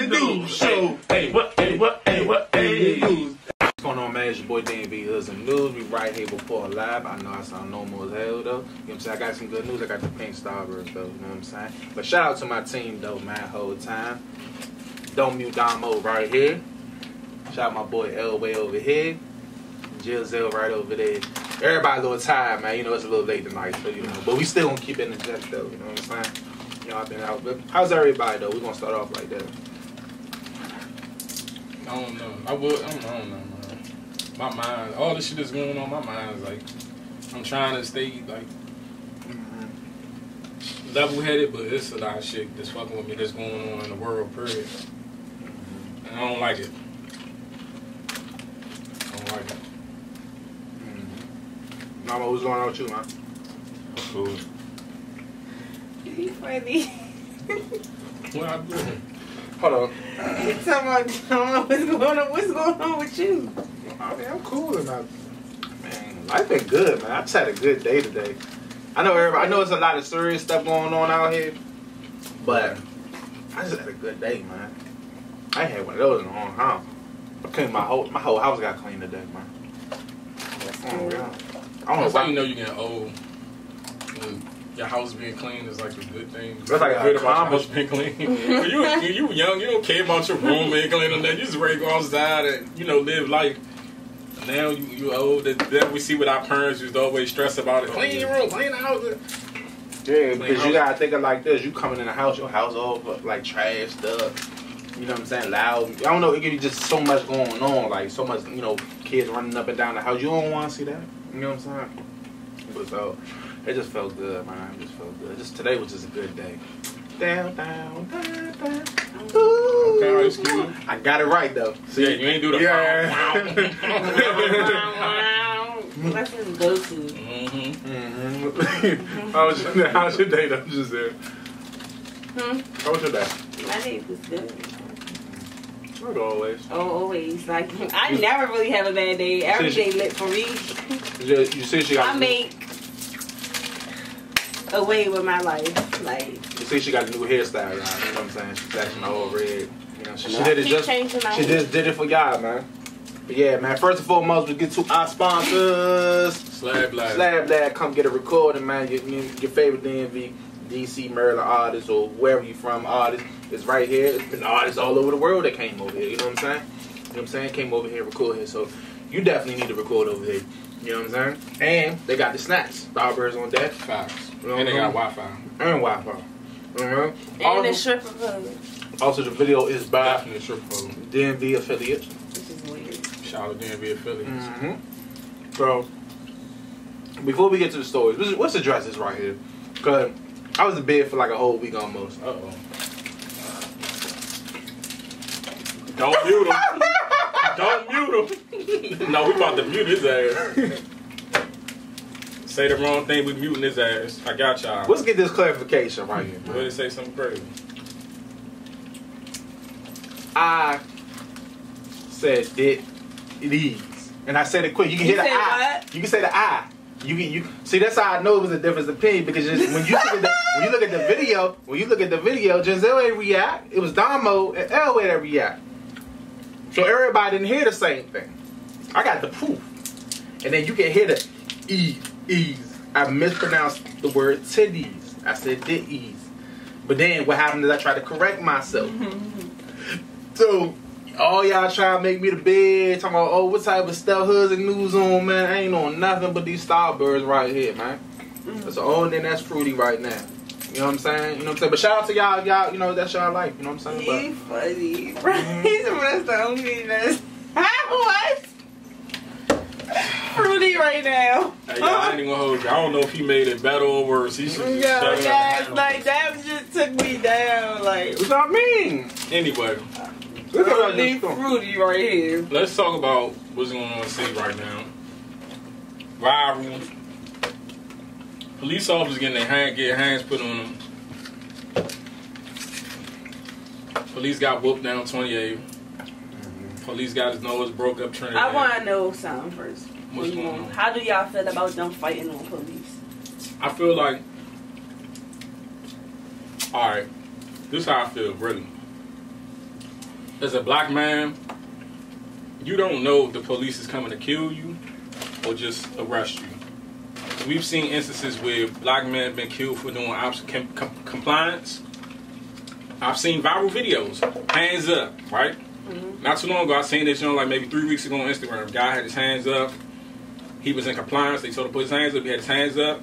Newz Show. Hey, what? What's going on, man? It's your boy DMV, Hoodz Nd Newz. We right here before live. I know I sound normal as hell, though. You know what I'm saying? I got some good news. I got the pink Starburst, though. You know what I'm saying? But shout out to my team, though, man, whole time. Don't Mute Damo right here. Shout out my boy Elway over here. Jill Zell right over there. Everybody a little tired, man. You know, it's a little late tonight, so, you know. But we still gonna keep it in the jet, though. You know what I'm saying? You know, I've been out. But how's everybody, though? We're gonna start off like that. I don't know. I don't know, man. My mind, all this shit that's going on, my mind is like, I'm trying to stay, like, level-headed, but it's a lot of shit that's fucking with me that's going on in the world, period. And I don't like it. I don't like it. Mama, what's going on with you, man? Cool. You funny. What I doing? Hold on. You talking about what's going on? What's going on with you? I mean, I'm cool and man, life been good, man. I just had a good day today. I know everybody. I know there's a lot of serious stuff going on out here, but I just had a good day, man. I ain't had one of those in a long time. I cleaned my whole house got cleaned today, man. I don't know why you know you're getting old. Your house being clean is like a good thing. That's like good a about your house being clean. When you were young, you don't care about your room being clean and that. You just ready to go outside and, you know, live life. Now you old. Then we see with our parents used to always stress about it. Clean your room, clean the house. Yeah, because you gotta think of like this. You coming in the house, your house all like trash stuff. You know what I'm saying? Loud. I don't know. It give you just so much going on, like so much. You know, kids running up and down the house. You don't want to see that. You know what I'm saying? But so it just felt good, man. It just felt good. Just today was just a good day. Down, down, down, down. Ooh. Okay, excuse me. I got it right though. See, yeah, you ain't do the That's his go-to. How's your day though? Just there. How was your day? My day was good. Not always. Oh, always. Like, I never really have a bad day. Every day lit for me. You see she got I make a way with my life. Like, you see she got a new hairstyle, y'all. You know what I'm saying? She's flashing all red. You know, she did it just did it for y'all, man. But yeah, man. First and foremost, we get to our sponsors. Slab Lab. Come get a recording, man. Your favorite DMV, DC, Maryland artists, or wherever you from, artists. It's right here. It's been artists all over the world that came over here. You know what I'm saying? You know what I'm saying? Came over here, record here. So you definitely need to record over here. You know what I'm saying? And they got the snacks. Starburst on deck. Facts. You know and they got Wi-Fi. And Wi-Fi. And the stripper club. Also, the video is by Definitely stripper club. DMV affiliates. Which is weird. Shout out to DMV affiliates. So, before we get to the stories, let's address this right here. Because I was in bed for like a whole week almost. Uh-oh. Don't mute him. Don't mute him. No, we about to mute his ass. Say the wrong thing, we muting his ass. I got y'all. Let's get this clarification right here. What did it say something crazy? I said it is. And I said it quick. You can hear the I. What? You can say the I. You see, that's how I know it was a difference of opinion, because when you look at the video, Giselle ain't react. It was Damo and Elway that react. So everybody didn't hear the same thing. I got the proof. And then you can hear the ease. I mispronounced the word titties. I said the ease. But then what happened is I tried to correct myself. So all y'all trying to make me the bed, talking about, oh, what type of stuff Hoodz Nd Newz on, man? I ain't on nothing but these Starbursts right here, man. That's the only thing that's fruity right now. You know what I'm saying? You know what I'm saying? But shout out to y'all, you know, that's y'all life. You know what I'm saying? You funny. Right? That's the only thing that's... What? Fruity right now. Hey, y'all, I ain't even gonna hold you. I don't know if he made it better or worse. He should like, that just took me down, like... What's that mean? Anyway. Look at Fruity right here. Let's talk about what's going on in the city right now. Viral. Police officers getting their hands put on them. Police got whooped down 28. Police got his nose broke up Trinidad. I want to know something first. What's going on? How do y'all feel about them fighting on police? I feel like... Alright. This is how I feel, really. as a black man, you don't know if the police is coming to kill you or just arrest you. We've seen instances where black men have been killed for doing compliance. I've seen viral videos, hands up, right? Not too long ago, I seen this, like maybe 3 weeks ago on Instagram. A guy had his hands up. He was in compliance. They told him to put his hands up. He had his hands up.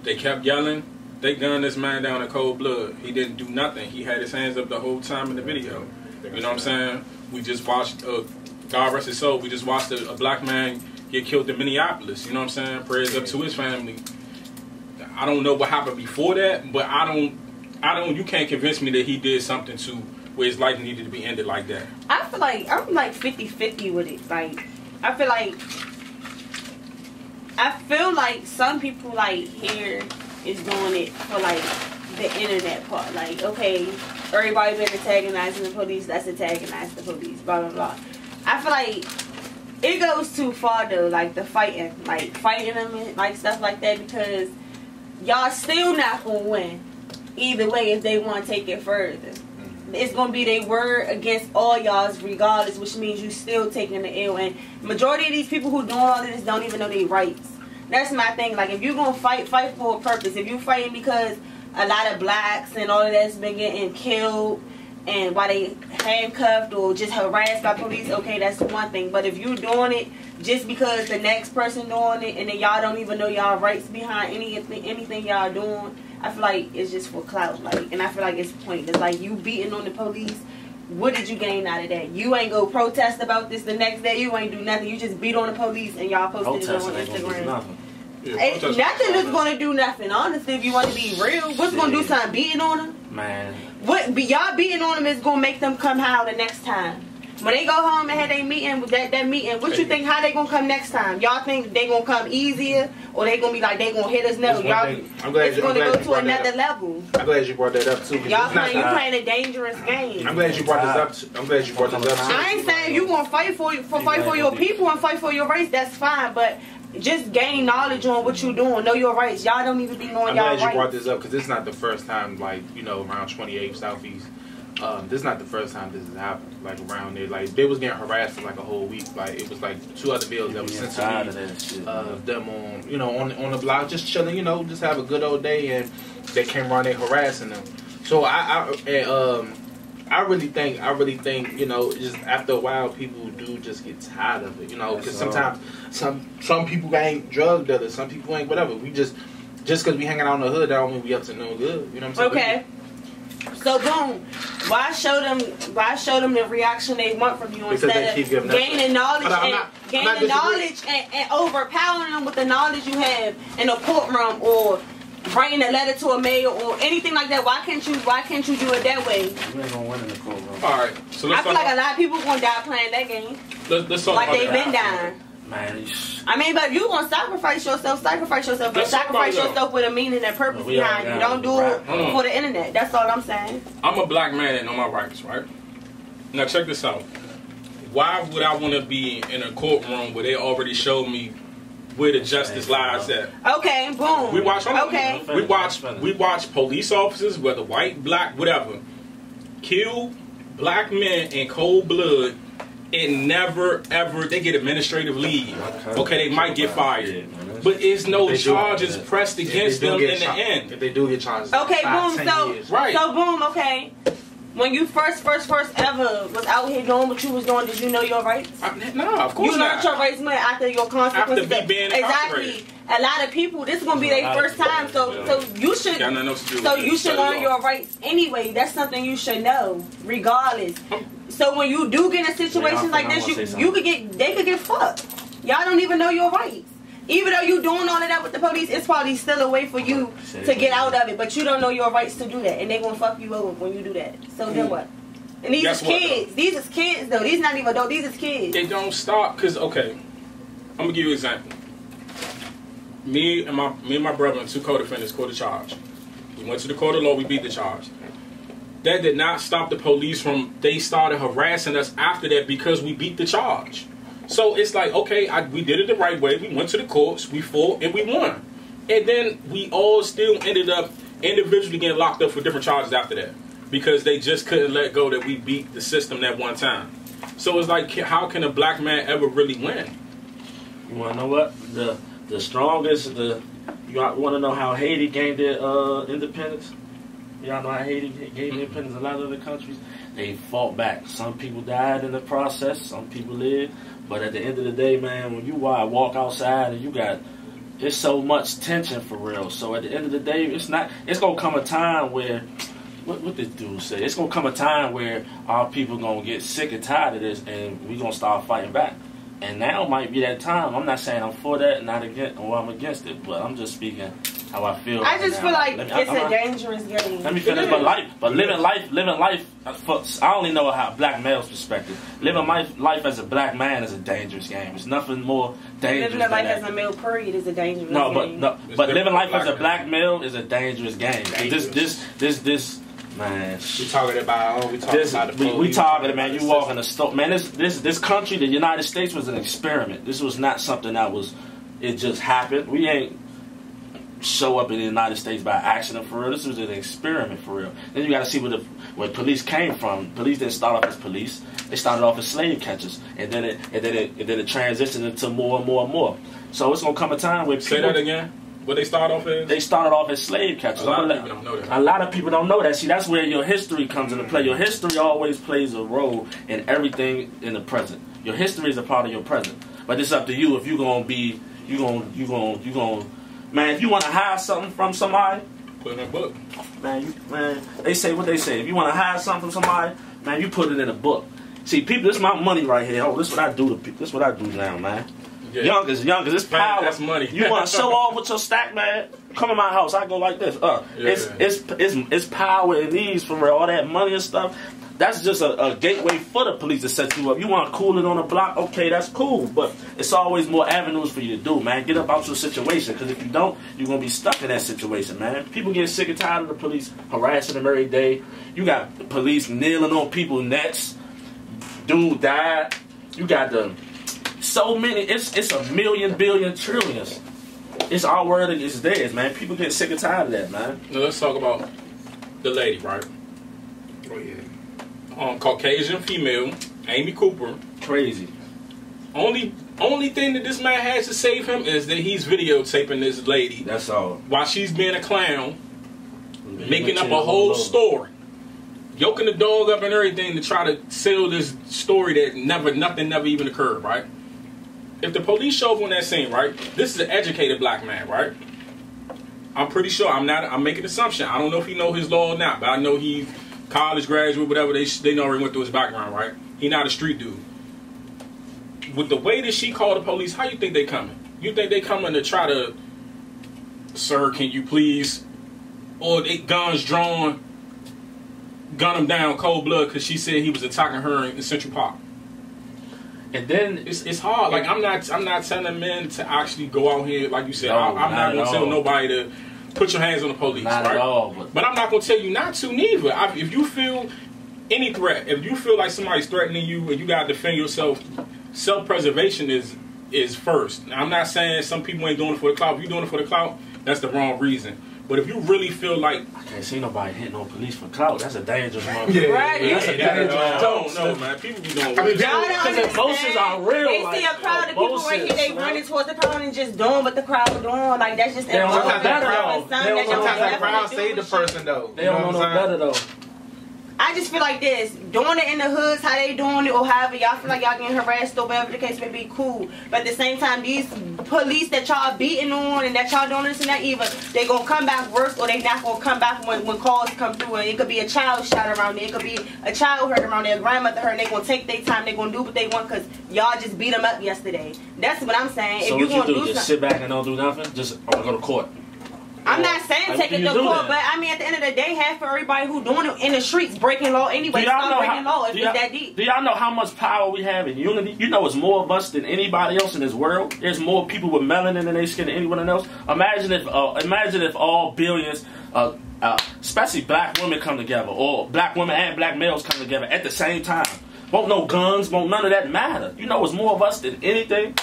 They kept yelling. They gunned this man down in cold blood. He didn't do nothing. He had his hands up the whole time in the video. You know what I'm saying? We just watched, God rest his soul, we just watched a black man get killed in Minneapolis. You know what I'm saying? Prayers up to his family. I don't know what happened before that, but you can't convince me that he did something to where his life needed to be ended like that. I feel like I'm like 50-50 with it. Like, I feel like some people like here is doing it for like the internet part. Like, okay, everybody been antagonizing the police, let's antagonize the police, blah blah blah. I feel like it goes too far though, like the fighting them and like stuff like that, because y'all still not gonna win either way if they want to take it further. It's gonna be their word against all y'all's regardless, which means you still taking the L. And majority of these people who doing all of this don't even know their rights. That's my thing. Like, if you gonna fight for a purpose. If you fighting because a lot of blacks and all of that's been getting killed and while they handcuffed or just harassed by police, okay, that's one thing. But if you doing it just because the next person doing it and then y'all don't even know y'all rights behind anything y'all doing, I feel like it's just for clout. Like, and I feel like it's pointless. Like, you beating on the police, what did you gain out of that? You ain't go protest about this the next day. You ain't do nothing. You just beat on the police and y'all posted it on Instagram. Yeah, nothing is going to do nothing. Honestly, if you want to be real, what's going to do something? Beating on them? Man. What y'all beating on them is going to make them come howl the next time. When they go home and have their meeting, that meeting, what you think, how they going to come next time? Y'all think they going to come easier or they going to be like, they going to hit us? No, y'all, it's going to go to another level. I'm glad you brought that up too. Y'all playing a dangerous game. I'm glad you brought this up. I ain't saying you going to fight for your people and fight for your race. That's fine, but just gain knowledge on what you're doing. Know your rights. Y'all don't even be knowing y'all rights. I'm glad you brought this up because this is not the first time, like, you know, around 28 Southeast. This is not the first time this has happened. Like, around there, like, they was getting harassed for like a whole week. Like, it was like 2 other bills that was sent to me. Them on, you know, on the block, just chilling, you know, just have a good old day, and they came around there harassing them. So I really think, you know, just after a while, people do just get tired of it, you know, because sometimes some people ain't drug dealers, some people ain't whatever. We just because we hanging out in the hood, that don't mean we up to no good. You know what I'm saying? Okay. So boom, why show them the reaction they want from you instead of gaining knowledge and overpowering them with the knowledge you have in a courtroom or writing a letter to a mayor or anything like that? Why can't you do it that way? You ain't gonna win in the courtroom. All right, so let's I feel like a lot of people gonna die playing that game. Let's talk like about they've that. been dying. Man, I mean, but if you gonna sacrifice yourself, but sacrifice yourself with a meaning and purpose behind you. Don't do it for the internet. That's all I'm saying. I'm a black man and know my rights, right? Now check this out. Why would I want to be in a courtroom where they already showed me where the justice lies at? Okay, boom. We watch police officers, whether white, black, whatever, kill black men in cold blood. And never, ever, they get administrative leave. Okay, they might get fired. But it's no charges pressed against them in the end. If they do get charged. Okay, boom, so boom, okay. When you first ever was out here doing what you was doing, did you know your rights? No, of course not. You learned your rights after your consequences. After being exactly. A lot of people, this is gonna be their first time, so you should. You should learn your rights anyway. That's something you should know, regardless. So when you do get in situations like this, they could get fucked. Y'all don't even know your rights. Even though you doing all of that with the police, it's probably still a way for you to get out of it. But you don't know your rights to do that, and they gonna fuck you over when you do that. So then what? And these is kids. These is kids though. These not even adults. These is kids. It don't stop because okay, I'm gonna give you an example. Me and my brother and 2 co-defendants caught a charge. We went to the court of law. We beat the charge. That did not stop the police from. They started harassing us after that because we beat the charge. So it's like, okay, we did it the right way. We went to the courts, we fought, and we won. And then we all still ended up individually getting locked up for different charges after that. because they just couldn't let go that we beat the system that one time. So it's like, how can a black man ever really win? You want to know what? The strongest, you want to know how Haiti gained their independence? Y'all know how Haiti gained independence? A lot of other countries, they fought back. Some people died in the process, some people lived. But at the end of the day, man, when you walk outside and it's so much tension for real. So at the end of the day, it's going to come a time where, what this dude say? It's going to come a time where our people going to get sick and tired of this and we're going to start fighting back. And now might be that time. I'm not saying I'm for that, not against, or I'm against it, but I'm just speaking how I feel. I just feel like it's a dangerous game. Let me finish. But living life. I only know how black male's perspective. Living life as a black man is a dangerous game. It's nothing more dangerous. Living life as a male period is a dangerous game. But living life as a black male is a dangerous game. This. Man, we talking about the police. We talking, man. You walk in the store, man. This country, the United States, was an experiment. This was not something it just happened. We ain't show up in the United States by accident for real. This was an experiment for real. Then you got to see where police came from. Police didn't start off as police. They started off as slave catchers, and then it transitioned into more and more and more. So it's gonna come a time where say that again. What they started off as? They started off as slave catchers. A lot of people don't know that. A lot of people don't know that. See, that's where your history comes into play. Your history always plays a role in everything in the present. Your history is a part of your present. But it's up to you if you're gonna be, man, if you want to hide something from somebody, put it in a book. Man, they say what they say. If you want to hide something from somebody, man, you put it in a book. See, people, this is my money right here. Oh, this is what I do to people. This is what I do now, man. Yeah. Youngers, it's power. That's money. You want to show off with your stack, man? Come in my house. I go like this. It's power in these for real. All that money and stuff. That's just a gateway for the police to set you up. You want to cool it on the block? Okay, that's cool. But it's always more avenues for you to do, man. Get up out your situation. Because if you don't, you're going to be stuck in that situation, man. People get sick and tired of the police harassing them every day. You got the police kneeling on people's necks. Dude died. You got so many. It's a million, billion, trillions. It's our word against theirs, man. People get sick and tired of that, man. Now let's talk about the lady, right? Oh yeah. Caucasian female, Amy Cooper. Crazy. Only thing that this man has to save him is that he's videotaping this lady. That's all. While she's being a clown, making up a whole story, yoking the dog up and everything to try to sell this story that nothing never even occurred, right? If the police show up on that scene, right? This is an educated black man, right? I'm pretty sure. I'm making an assumption. I don't know if he know his law or not, but I know he's college graduate, whatever. They know he went through his background, right? He not a street dude. With the way that she called the police, how you think they coming? You think they coming to try to, sir, can you please, or they guns drawn, gun him down cold blood because she said he was attacking her in Central Park? And then it's hard. Like I'm not telling men to actually go out here, like you said. No, I'm not gonna tell nobody to put your hands on the police, not right? At all, but I'm not gonna tell you not to neither. If you feel any threat, if you feel like somebody's threatening you and you gotta defend yourself, self-preservation is first. Now, I'm not saying some people ain't doing it for the clout. If you're doing it for the clout, that's the wrong reason. But if you really feel like I can't see nobody hitting on police for clout, that's a dangerous one. Right. That's a dangerous one. Don't know, man. People be doing. Because emotions are real. They see a crowd of people right here, they running towards the crowd and just doing what the crowd doing. Like that's just sometimes that crowd save the person though. They don't know no better though. I just feel like this, doing it in the hoods, how they doing it, or however y'all feel like y'all getting harassed or whatever the case may be, cool. But at the same time, these police that y'all beating on and that y'all doing this and that, either they gonna come back worse or they not gonna come back when calls come through. And it could be a child shot around there, it could be a child hurt around there, a grandmother hurt, and they gonna take their time, they gonna do what they want because y'all just beat them up yesterday. That's what I'm saying. So if you what you gonna do, just sit back and don't do nothing? Just go to court? I'm not saying take it to court, but I mean at the end of the day, half for everybody who doing it in the streets breaking law anyway. Stop breaking law if it's that deep. Do y'all know how much power we have in unity? You know, it's more of us than anybody else in this world. There's more people with melanin in their skin than anyone else. Imagine if all billions, especially black women, come together, or black women and black males come together at the same time. Won't no guns, won't none of that matter. You know, it's more of us than anything.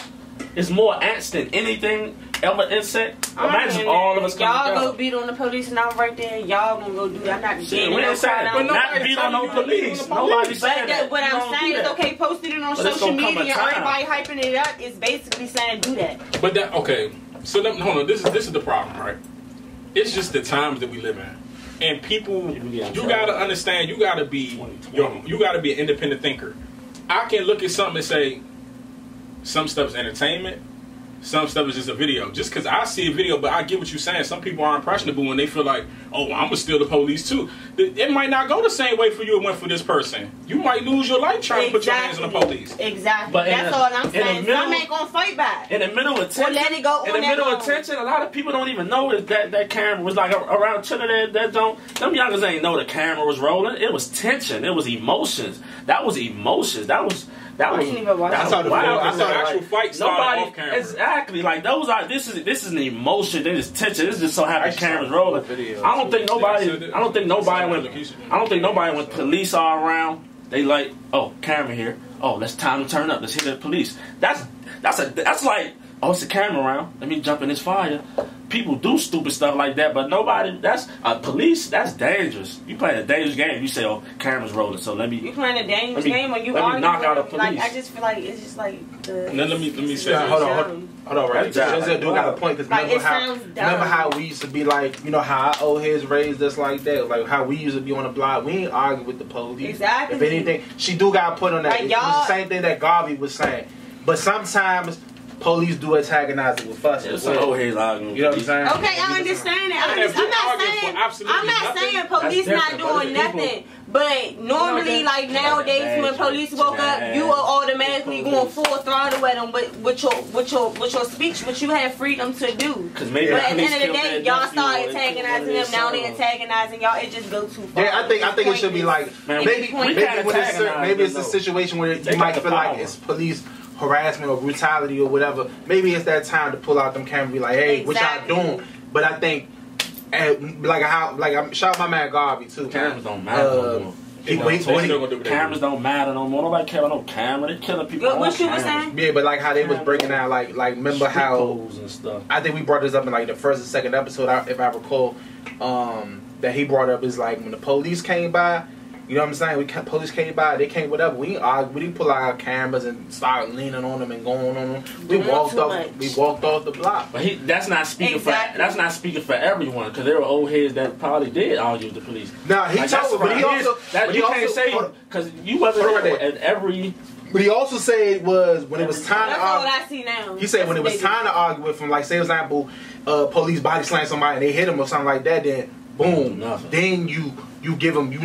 It's more ants than anything. ever insect, imagine all of us coming Y'all together. go beat on the police and I'm right there. Y'all gonna go do that. I'm not Shit, we ain't saying but not beat on no police. Nobody saying that. What I'm saying is, okay, posting it on social media and everybody hyping it up is basically saying do that. But that, okay, so hold on, this is the problem, right? It's just the times that we live in. And people, you gotta understand, you gotta be an independent thinker. I can look at something and say, some stuff's entertainment, some stuff is just a video. Just because I see a video, but I get what you're saying. Some people are impressionable when they feel like, oh, I'm going to steal the police too. It might not go the same way for you it went for this person. You might lose your life trying to put your hands on the police. Exactly. But that's all I'm saying. Some ain't going to fight back. In the middle of tension, let it go in the middle of tension, a lot of people don't even know that camera was like around Trinidad. Them youngers ain't know the camera was rolling. It was tension. It was emotions. That was emotions. That was I saw the actual fight started off camera. Exactly. Like those are this is an emotion. Then it's tension. This just so happens cameras rolling. I don't think nobody when police are around, they like, oh, camera here. Oh, let's time to turn up. Let's hit the police. That's like, oh, it's a camera around. Let me jump in this fire. People do stupid stuff like that, but nobody. That's police. That's dangerous. You playing a dangerous game. You say, "Oh, cameras rolling." So let me. You playing a dangerous game, or you let me knock out a police. Like I just feel like it's just like the. And then let me say, hold on, right? Denzel do got a point because remember how we used to be like, you know how our old heads raised us like that, like how we used to be on the block. We ain't argue with the police. Exactly. If anything, she do got put on that. Like, it was the same thing that Garvey was saying, but sometimes. Police do antagonize it with fuss. Yeah, some old heads arguing. You know what I'm saying? Okay, I understand that. I'm not saying police not doing nothing. But normally, like nowadays, when police woke up, you are automatically going full throttle at them. But with your speech, what you have freedom to do. But at the end of the day, y'all start antagonizing them. Now they antagonizing y'all. It just goes too far. Yeah, I think it should be like maybe it's a situation where you might feel like it's police harassment or brutality or whatever. Maybe it's that time to pull out them cameras and be like, hey, what y'all doing? But I think, I'm shout out my man Garvey too. Cameras don't matter no more. Cameras don't matter no more. Nobody care about no camera. They killing people. What you was saying? Yeah, but like how they was breaking down, like remember how and stuff. I think we brought this up in like the first and second episode, if I recall, that he brought up is like when the police came by. You know what I'm saying? Police came by, they came whatever. We didn't pull out our cameras and start leaning on them and going on them. We walked off the block. But that's not speaking for everyone, because there were old heads that probably did argue with the police. No, he told, but he also can't say because you wasn't there at every. But he also said it was when it was time to argue. That's all I see now. He said when it was time to argue with him, like say for example, police body slam somebody and they hit him or something like that, then boom, then you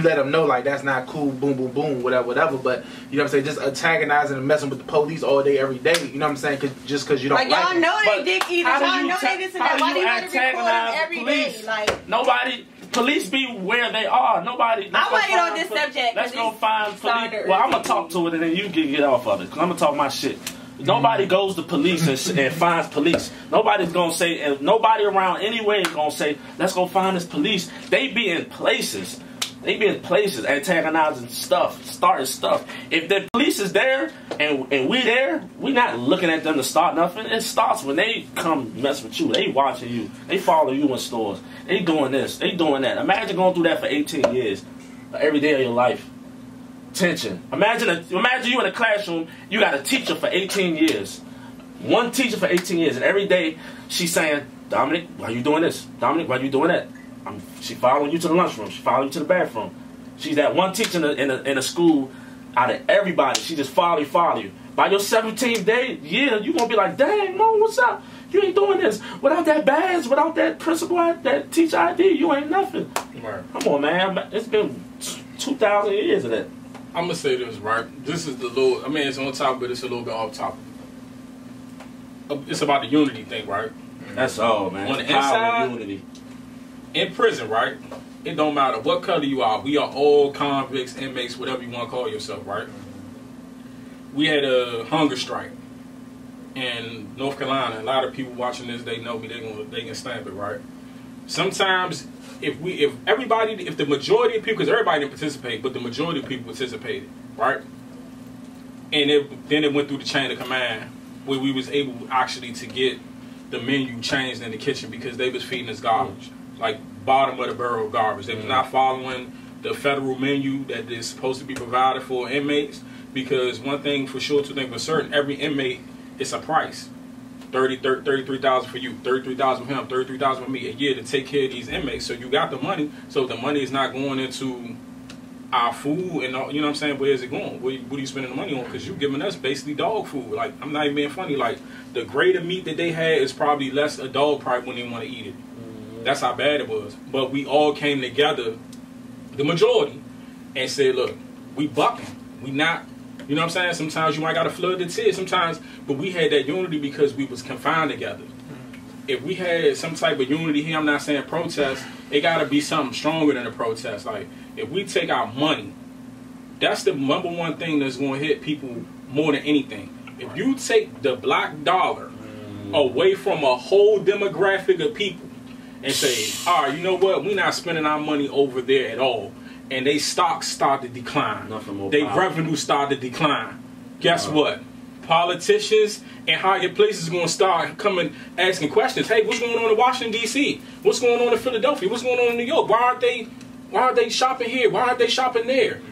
let them know like that's not cool, boom, boom, boom, whatever. But you know what I'm saying, just antagonizing and messing with the police all day, every day. You know what I'm saying? Just because you don't like y'all know they dick eaters, y'all know they this and that. Why do you want to record them every day? Like nobody. Police be where they are. Nobody. I want to get on this subject. Let's go find police. Well, I'm gonna talk to it and then you can get off of it. Cause I'm gonna talk my shit. Nobody goes to police and finds police. Nobody's gonna say, and nobody around anyway is gonna say, let's go find this police. They be in places. Antagonizing stuff, starting stuff. If the police is there and we there, we not looking at them to start nothing. It starts when they come mess with you. They watching you. They follow you in stores. They doing this. They doing that. Imagine going through that for 18 years. Every day of your life. Tension. Imagine you in a classroom, you got a teacher for 18 years. One teacher for 18 years, and every day she's saying, Dominic, why you doing this? Dominic, why you doing that? She following you to the lunchroom. She following you to the bathroom. She's that one teacher in a school out of everybody. She just follow you. By your 17th day, yeah, you gonna be like, dang, Mom, what's up? You ain't doing this. Without that badge, without that principal, that teacher ID, you ain't nothing. Right. Come on, man. It's been 2,000 years of that. I'm gonna say this, right? This is the little. I mean, it's on top, but it's a little bit off topic. It's about the unity thing, right? That's all, man. On the inside, unity. In prison, right? It don't matter what color you are. We are all convicts, inmates, whatever you want to call yourself, right? We had a hunger strike in North Carolina. A lot of people watching this, they know me. They can stamp it, right? Sometimes, if the majority of people, because everybody didn't participate, but the majority of people participated, right? And then it went through the chain of command where we was able actually to get the menu changed in the kitchen because they was feeding us garbage, like bottom of the barrel garbage. They was not following the federal menu that is supposed to be provided for inmates. Because one thing for sure, two things for certain, every inmate, it's a price. $33,000 for you, $33,000 for him, $33,000 for me a year to take care of these inmates. So you got the money, so the money is not going into our food and all, you know what I'm saying? Where is it going? What are you spending the money on? Because you're giving us basically dog food. Like, I'm not even being funny. Like, the grade of meat that they had is probably less a dog probably wouldn't even want to eat it. That's how bad it was. But we all came together, the majority, and said, look, we bucking. We not, you know what I'm saying? Sometimes you might got to flood the tears sometimes, but we had that unity because we was confined together. If we had some type of unity here, I'm not saying protest, it got to be something stronger than a protest. Like, if we take our money, that's the number one thing that's going to hit people more than anything. If you take the black dollar away from a whole demographic of people and say, all right, you know what, we're not spending our money over there at all, and they stocks start to decline, their revenue start to decline, guess what? Politicians and higher places are going to start coming asking questions. Hey, what's going on in Washington, D.C.? What's going on in Philadelphia? What's going on in New York? Why aren't they shopping here? Why aren't they shopping there?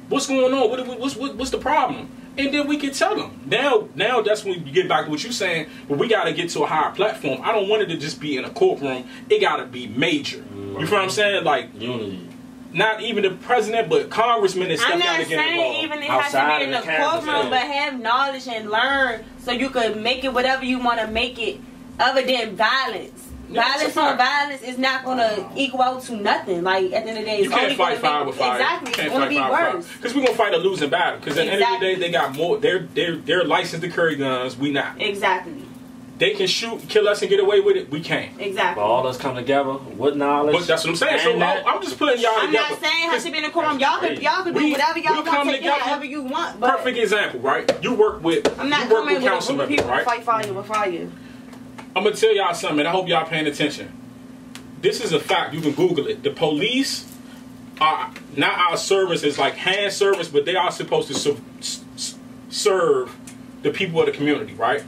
What's going on? What's the problem? And then we can tell them. Now that's when you get back to what you're saying, but we got to get to a higher platform. I don't want it to just be in a courtroom. It got to be major. You feel what I'm saying? Like, unity. Not even the president, but congressmen and stuff. I'm not gotta get involved. saying even it has to be in the courtroom, but have knowledge and learn so you could make it whatever you want to make it, other than violence. Violence on violence is not going to equal out to nothing. Like, at the end of the day, it's you can't fight fire with fire. Exactly, it's going to be worse. Because we're going to fight a losing battle. Because at the end of the day, they got more. They're licensed to carry guns. We not. Exactly. They can shoot, kill us, and get away with it. We can't. Exactly. But all us come together with knowledge. But that's what I'm saying. So I'm just putting y'all together. I'm not saying how to be in the courtroom. Y'all can do whatever y'all want, take it however you want. But perfect example, right? You work with. I'm not coming with a group of people to fight fire with fire. I'm gonna tell y'all something, and I hope y'all paying attention. This is a fact. You can Google it. The police are not our service. It's like hand service, but they are supposed to serve the people of the community, right?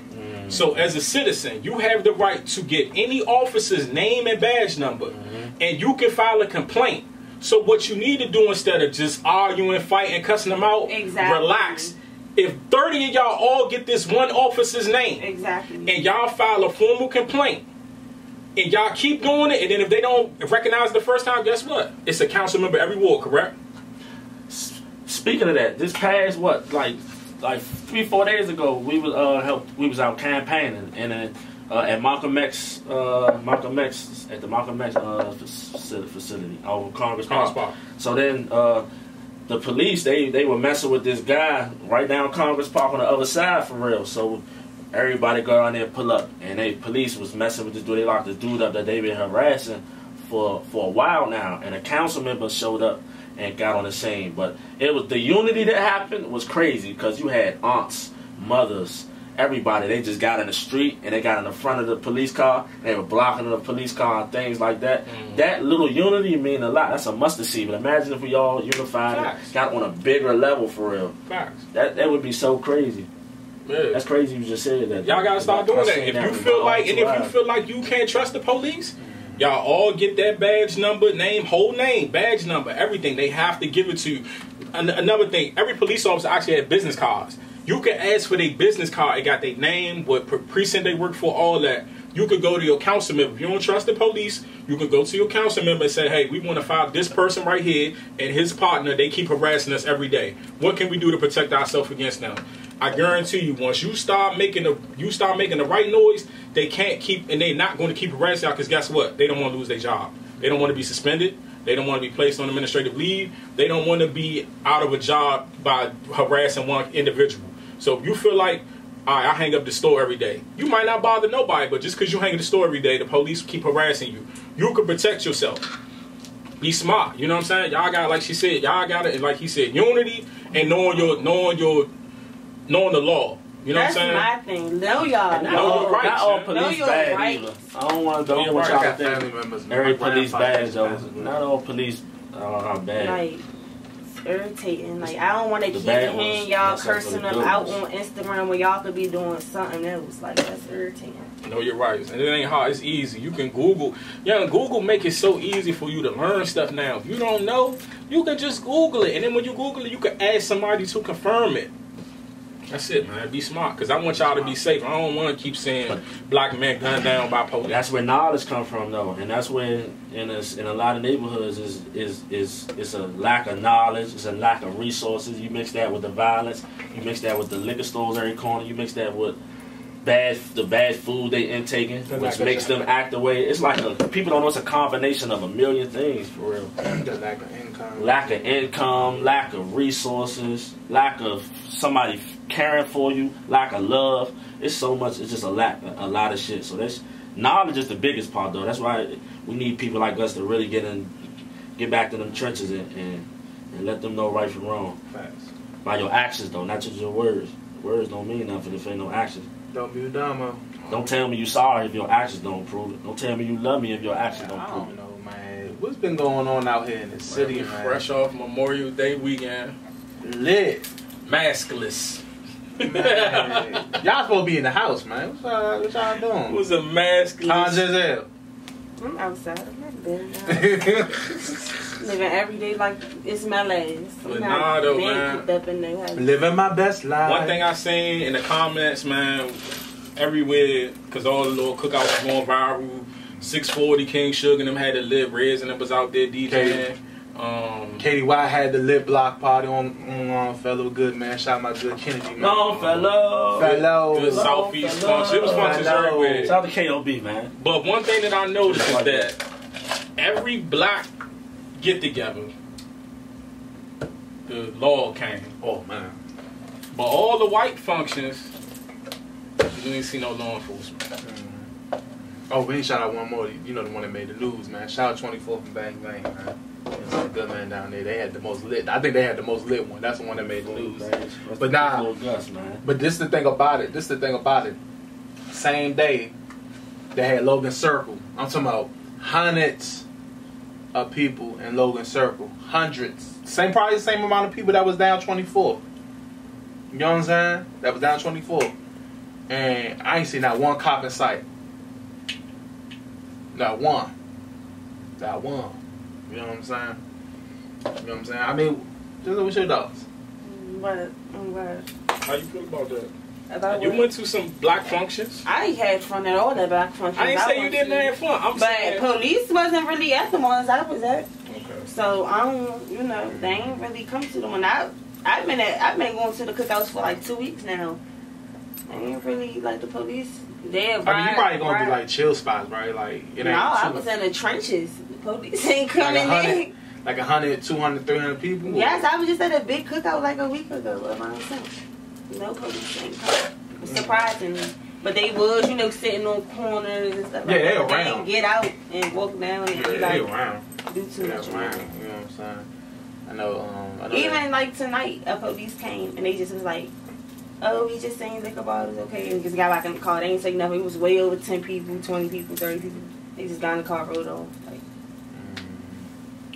So as a citizen, you have the right to get any officer's name and badge number, and you can file a complaint. So what you need to do instead of just arguing, fighting, cussing them out, relax. If 30 of y'all all get this one officer's name, and y'all file a formal complaint, and y'all keep doing it, and then if they don't recognize it the first time, guess what? It's a council member every ward, correct? Speaking of that, this past like 3-4 days ago, we was out campaigning, and then at Malcolm X at the Malcolm X facility over Congress Park. So then the police they were messing with this guy right down Congress Park on the other side for real. So everybody go down there and pull up, and police was messing with this dude. They locked this dude up that they been harassing for a while now, and a council member showed up and got on the scene. But it was the unity that happened was crazy, because you had aunts, mothers, everybody. They just got in the street and they got in the front of the police car. They were blocking the police car and things like that. That little unity mean a lot. That's a must to see. But imagine if we all unified and got on a bigger level for real. Facts. That would be so crazy. Yeah. That's crazy you just said that. Y'all gotta start doing that. If you feel like you can't trust the police, y'all all get that badge number, name, whole name, badge number, everything. They have to give it to you. Another thing, every police officer actually had business cards. You can ask for their business card. It got their name, what precinct they work for, all that. You could go to your council member. If you don't trust the police, you can go to your council member and say, hey, we want to file this person right here and his partner. They keep harassing us every day. What can we do to protect ourselves against them? I guarantee you, once you start making the right noise, they can't keep, and they're not going to keep harassing y'all, because guess what? They don't want to lose their job. They don't want to be suspended. They don't want to be placed on administrative leave. They don't want to be out of a job by harassing one individual. So if you feel like, all right, I hang up the store every day, you might not bother nobody, but just because you hang up the store every day, the police keep harassing you. You can protect yourself. Be smart. You know what I'm saying? Y'all got, like she said, y'all got it, like he said, unity and knowing the law. You know what I'm saying? That's my thing. Know y'all. Know your rights. Not all police bad either. I don't want y'all to think every police bad, though. Not all police are bad. Like, irritating. Like, I don't want to The keep bad hearing ones. y'all That's for the cursing them good out ones. on Instagram when y'all could be doing something else. Like, that's irritating. No, you're right. And it ain't hard. It's easy. You can Google. Yeah, Google make it so easy for you to learn stuff now. If you don't know, you can just Google it. And then when you Google it, you can ask somebody to confirm it. That's it, man. Be smart. Because I want y'all to be safe. I don't want to keep saying black men gunned down by police. That's where knowledge come from, though, and that's where in a lot of neighborhoods is it's a lack of knowledge, it's a lack of resources. You mix that with the violence, you mix that with the liquor stores every corner, you mix that with the bad food they intaking, which makes them act the way. It's like people don't know it's a combination of a million things for real. The lack of income. Lack of income, lack of resources, lack of somebody caring for you, lack of love. It's so much. It's just a lot of shit. So that's knowledge is the biggest part, though. That's why we need people like us to really get back to them trenches and let them know right from wrong. Facts. By your actions, though, not just your words. Words don't mean nothing if ain't no actions. Don't be dumb. Don't tell me you sorry if your actions don't prove it. Don't tell me you love me if your actions don't I prove don't it. know, man. What's been going on out here in the city, man? Fresh off Memorial Day weekend. Lit. Maskless. Man. Y'all supposed to be in the house, man. What y'all doing? It was a maskless. How's Giselle? I'm outside. I'm not bed. Living every day like it's my last. But nah, though, man. Cooked up in their house. Living my best life. One thing I seen in the comments, man, everywhere, because all the little cookouts was going viral. 640 King Sugar and them had the lit Reds and them was out there DJing. Katie White had the lip block party on fellow good man. Shout out my good Kennedy man. Fellow. Good Southeast function. It was functions everywhere. Shout out to KOB, man. But one thing that I noticed is that every black get together, the law came. Oh man. But all the white functions, you ain't see no law enforcement. Oh, we ain't shout out one more. You know the one that made the news, man. Shout out 24 from Bang Bang, man. It's a good man down there. They had the most lit. I think they had the most lit one. That's the one that made the news. But nah. But this the thing about it. Same day, they had Logan Circle. I'm talking about hundreds of people in Logan Circle. Hundreds. Probably the same amount of people that was down 24. You know what I'm saying? That was down 24. And I ain't seen not one cop in sight. Not one. Not one. You know what I'm saying? You know what I'm saying? I mean, just what's your thoughts? What? How you feel about that? About You what? went to some black functions. I ain't had fun at all at black functions. I ain't say you went didn't to. have fun. I'm But saying. police wasn't really at the ones I was at. Okay. So I don't, they ain't really come to the one. I've been going to the cookouts for like 2 weeks now. I ain't really like the police. I mean, you probably gonna do like chill spots, right? Like it ain't. No, I was in the trenches. The police ain't coming in. Like 100, 200, 300 people. Yes, I was just at a big cookout like a week ago with myself. No police ain't coming. Surprisingly. But they was, sitting on corners and stuff like that. They They around. didn't get out and walk down and Yeah, they around. do too much. Around. You know what I'm saying? I know. Even like tonight, a police came and they just was like, "Oh, we just saying liquor bottles, okay?" And just got back in the car. They ain't say nothing. It was way over 10 people, 20 people, 30 people. They just got in the car, rode off. Like,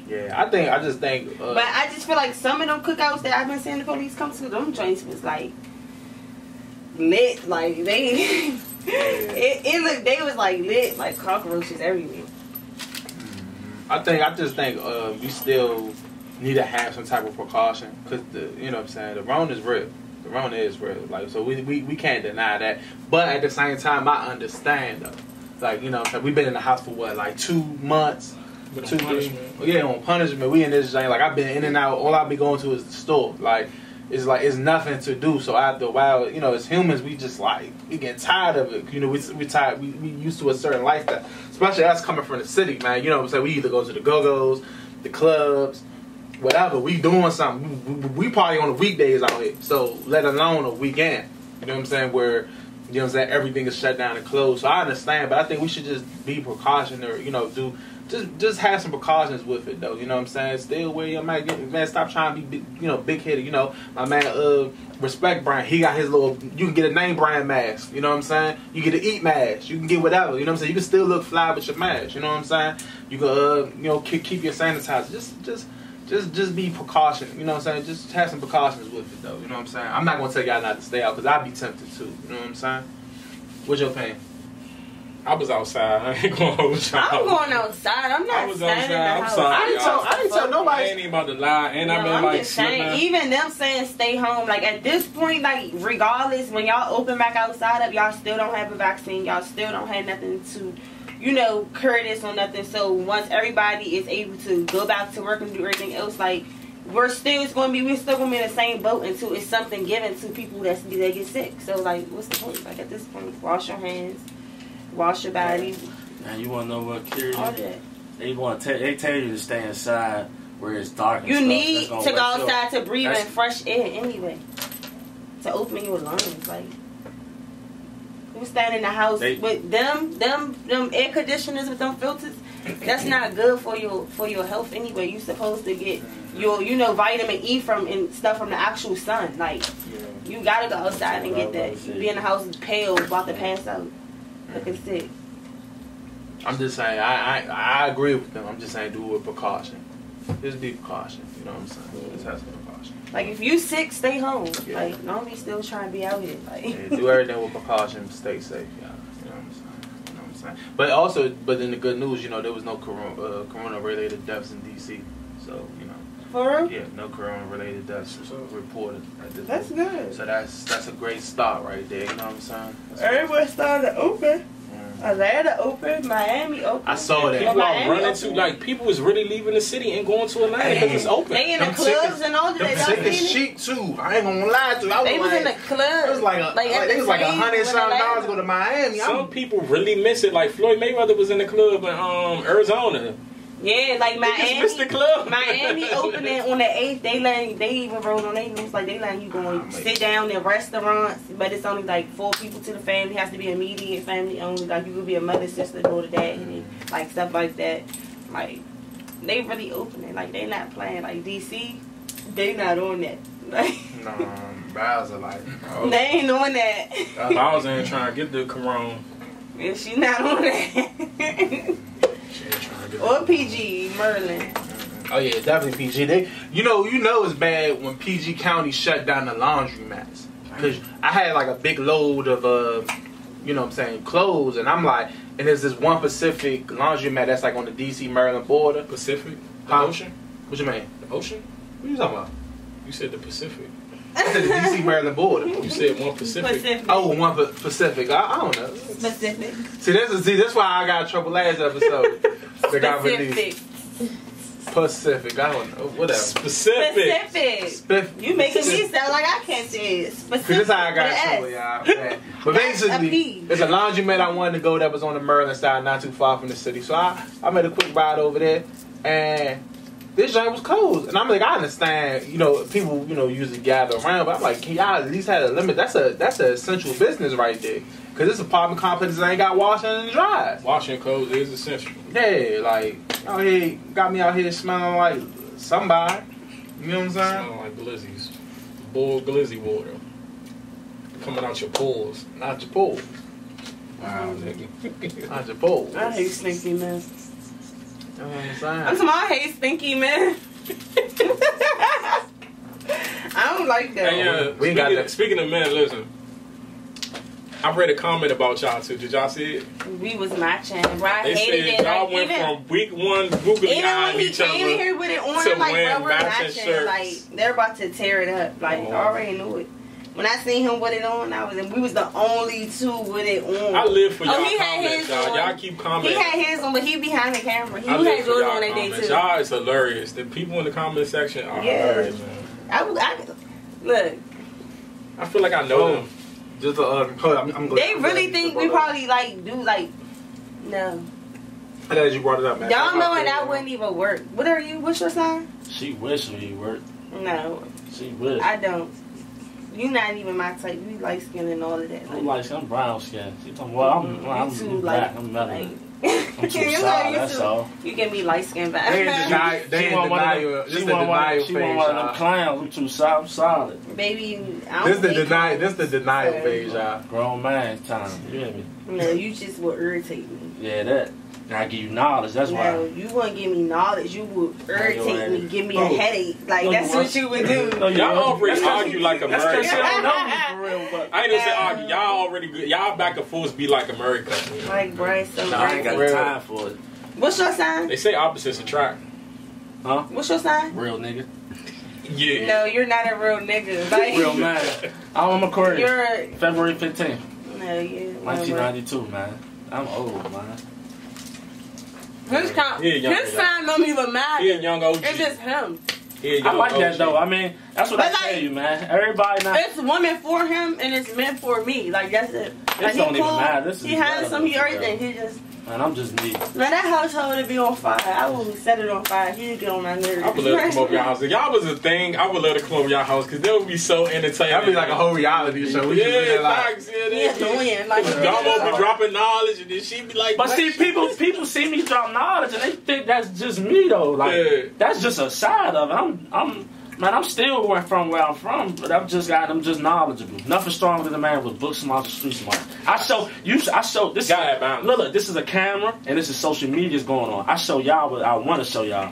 yeah, I just think. but I just feel like some of them cookouts that I've been seeing the police come to, them joints was like lit. Like they, it looked. They was like lit, like cockroaches everywhere. I just think we still need to have some type of precaution because you know what I'm saying, the Rona is real. The Rona is real. Like, so we can't deny that. But at the same time, I understand though. Like, you know, we've been in the house for what, like 2 months. But 2, on 3. punishment. Yeah, on punishment. We in this thing. Like, I've been in and out. All I be going to is the store. Like it's nothing to do. So after a while, you know, as humans, we just like we get tired of it. You know, we tired. We used to a certain lifestyle, especially us coming from the city, man. You know what I'm saying? We either go to the go-go's, the clubs, whatever. We doing something. We party on the weekdays out here. So let alone a weekend. You know what I'm saying? Where, you know what I'm saying, everything is shut down and closed. So I understand, but I think we should just be precautionary. You know, just have some precautions with it, though. You know what I'm saying? Stay away. Man, stop trying to be, big headed. You know, my man, Respect Brand. He got his little. You can get a name brand mask. You know what I'm saying? You get an eat mask. You can get whatever. You know what I'm saying? You can still look fly with your mask. You know what I'm saying? You can, keep your sanitizer. Just just be precaution. You know what I'm saying? Just have some precautions with it though. You know what I'm saying? I'm not gonna tell y'all not to stay out because I'd be tempted too. You know what I'm saying? What's your opinion? I was outside. I ain't going hold y'all. I'm going outside. I'm not standing in the I'm house. sorry. I didn't tell nobody. I ain't even about to lie. And I've been I'm like just saying, slipping. even them saying stay home, like at this point, like regardless, when y'all open back outside up, y'all still don't have a vaccine. Y'all still don't have nothing to, you know, cure this or nothing. So once everybody is able to go back to work and do everything else, like we're still gonna be in the same boat until it's something given to people that get sick. So like, what's the point? Like at this point, wash your hands. Wash your body. Now you want to know what cures? All that. They tell you to stay inside where it's dark. And you stuff. need to go outside to breathe in fresh air anyway. To open your lungs, like who's standing in the house with them air conditioners with them filters? That's not good for your health anyway. You supposed to get your vitamin E and stuff from the actual sun. Like you gotta go outside and get that. You be in the house pale, about to pass out. Looking sick. I'm just saying, I agree with them. I'm just saying, do it with precaution. Just be precaution. You know what I'm saying? Just have some precaution. Like if you sick, stay home. Yeah. Like don't be still trying to be out here. Like do everything with precaution. Stay safe, y'all. You know what I'm saying? You know what I'm saying? But in the good news, there was no corona-related deaths in DC. So for real? yeah, no corona-related deaths reported at this That's point. good. So that's a great start right there. You know what I'm saying? Everywhere started open. Atlanta open, Miami open. I saw that. People are running to, like, people is really leaving the city and going to Atlanta because it's open. They in the clubs and all that. Them tickets cheap too. I ain't gonna lie to you. They was in the club. It was like $100 to go to Miami. Some people really miss it. Like Floyd Mayweather was in the club in Arizona. Yeah, like Miami. Missed the club. Miami opening on the 8th. They even wrote on their news like they letting you go and sit down in restaurants, but it's only like 4 people to the family. It has to be immediate family only. Like you could be a mother, sister, daughter, dad, and like stuff like that. Like they really opening. Like they not playing. Like DC, they not on that. Like no, Bowser like they ain't on that. Bowser ain't trying to get the corona. Yeah, she not on that. Or PG, Merlin. Oh yeah, definitely PG. They, you know it's bad when PG County shut down the laundromats. Cause I had like a big load of clothes, and I'm like, and there's this one Pacific laundromat that's like on the DC Maryland border. Pacific? The ocean? What you mean? The ocean? What you talking about? You said the Pacific. I said the DC Maryland border. You said one Pacific. Oh, one Pacific. I don't know. Specific. See, that's why I got in trouble last episode. They got released. Pacific. I don't know. Whatever. Specific. You making me sound like I can't say it. Specific. That's how I got in trouble, y'all. But basically, there's a laundromat I wanted to go that was on the Maryland side, not too far from the city. So I made a quick ride over there, and this joint was closed. And I'm like, I understand, people, usually gather around, but I'm like, can y'all at least have a limit? That's a essential business right there. Because this apartment complex ain't got washing and drying. Washing clothes is essential. Yeah, like, got me out here smelling like somebody. You know what I'm saying? Smelling like glizzies. Boiled glizzy water. Coming out your pores. Not your pores. Wow, nigga. Not your pores. I hate stinky men. You know what I'm saying? I'm talking about I hate stinky men. I don't like that. Hey, speaking of men, listen. I read a comment about y'all too. Did y'all see it? We was matching. Right? They said y'all went from week 1 googly eyeing each other came in here with it on, to like wearing we're matching shirts. Like they're about to tear it up. Like I already knew it. When I seen him with it on, we was the only 2 with it on. I live for y'all he had comments, his y'all. on. Y'all keep commenting. He had his on, but he behind the camera. He I had live yours for y'all on that day comments. too. Y'all is hilarious. The people in the comment section are hilarious, man. I look. I feel like I know them. Just I'm glad. They really think we probably no. I'm glad you brought it up, man. Y'all knowing that wouldn't even work. What are you? What's your sign? She wish we worked. No. She wish. I don't. You not even my type. You light skin and all of that. I'm light skin. I'm brown skin. She talking, I'm too black. I'm melanated. I'm too you solid, that's all. You give me light skin back. They ain't deny you. This is the denial phase. She want one of them clowns. I'm too solid. I'm solid. Baby, I don't This the denial phase, y'all. Grown man time. You hear me? No, you just will irritate me. Yeah, that. I give you knowledge. That's why. No, you wouldn't give me knowledge. You would irritate me, give me a Oh. headache. Like, No, that's you what you would do. No, Y'all already That's 'cause argue like That's because America. you don't know me for real, but I ain't gonna say argue. Y'all already good. Y'all back and forth be like America. Like, Bryce, so nah, I ain't got crazy. the time for it. What's your sign? They say opposites attract. Huh? What's your sign? Real nigga. Yeah. No, you're not a real nigga. Like, Real man. I'm Aquarius. You're February 15th, no, you. 1992, man. I'm old, man. His sign don't even matter. He a young OG. It's just him. He a young I like that OG. though. I mean, that's what But I tell like- you, man. Everybody not. It's women for him and it's men for me. Like, that's it. Like, don't even matter. This is he handsome, he irrelevant, everything. He just. Man, I'm just me. Man, that household would be on fire. I wouldn't set it on fire. He'd get on my nerves. I would love to come over your house. If y'all was a thing, I would love to come over your house because that would be so entertaining. That'd be like a whole reality show. We should do that, like, facts. Yeah, Yeah, annoying. Like, Damo be dropping knowledge and then she be like, But see, people see me drop knowledge and they think that's just me though. Like Yeah. that's just a side of it. I'm still where I'm from, but I'm just knowledgeable. Nothing stronger than a man with book smart, street smart. I show this. Gotta have balance. Look, this is a camera and this is social media's going on. I show y'all what I want to show y'all.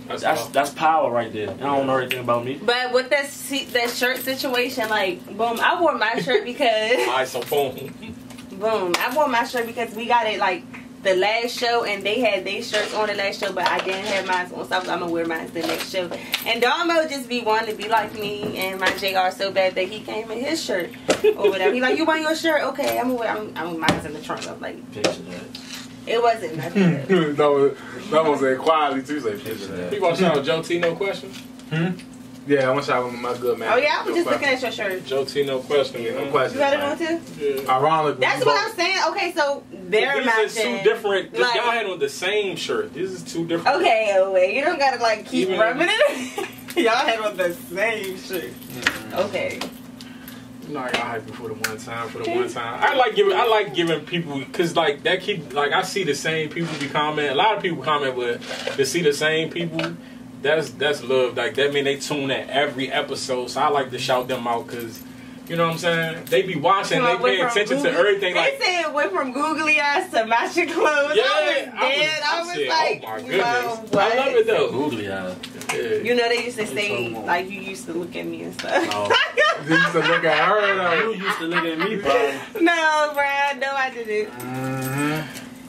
That's power right there. Y'all don't know everything about me. But with that shirt situation, like, boom, I wore my shirt because Alright, so boom. boom, I wore my shirt because we got it like the last show and they had their shirts on the last show, but I didn't have mine on, so I'm gonna wear mine the next show. And Damo just be wanting to be like me, and my JR so bad that he came in his shirt or whatever. He like, you want your shirt? Okay, I'm gonna wear. I'm mine's in the trunk. I'm like, Picture that. it wasn't nothing. that was a quietly too. Like, picture that. People want to shout out Joe T, no question. Yeah, I'm gonna shout out my good man. Oh yeah, I was just looking at your shirt. Joe T, no question. Yeah, no man. question. You got it on too? Yeah. Ironically, That's what I'm saying. Okay, so they're These matching. are two different. Like- y'all had on the same shirt. This is two different. Okay, oh wait, you don't gotta like keep Even- rubbing it. Y'all had on the same shit. Okay. No, I got hype for the one time. I like giving people because like that keep like I see the same people be comment. A lot of people comment, but to see the same people, that's love. Like that mean they tune in every episode. So I like to shout them out because you know what I'm saying. They be watching. They pay attention to everything. They Like said it went from googly eyes to matching clothes. yeah, I was said, like, oh my goodness, wow, what? I love it though. Googly eyes. Yeah. You know they used to say Come on. like you used to look at me and stuff. Oh. They used to look at her though. You used to look at me, bro. No, Brad, no, I didn't.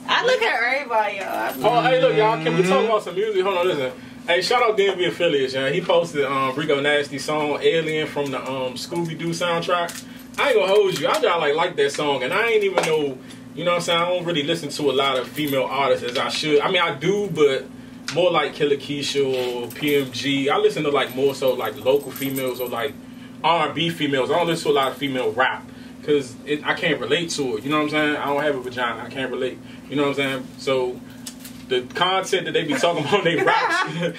I look at everybody, y'all. Oh, hey, look, y'all. Can we talk about some music? Hold on, listen. Hey, shout out DMV Affiliates, y'all. He posted Rico Nasty song "Alien" from the Scooby Doo soundtrack. I ain't gonna hold you. I just like that song, and I ain't even know. You know what I'm saying? I don't really listen to a lot of female artists as I should. I mean, I do, but more like Killer Keisha or PMG. I listen to like more so like local females or like R&B females. I don't listen to a lot of female rap because I can't relate to it. You know what I'm saying? I don't have a vagina. I can't relate. You know what I'm saying? So the content that they be talking about, they raps.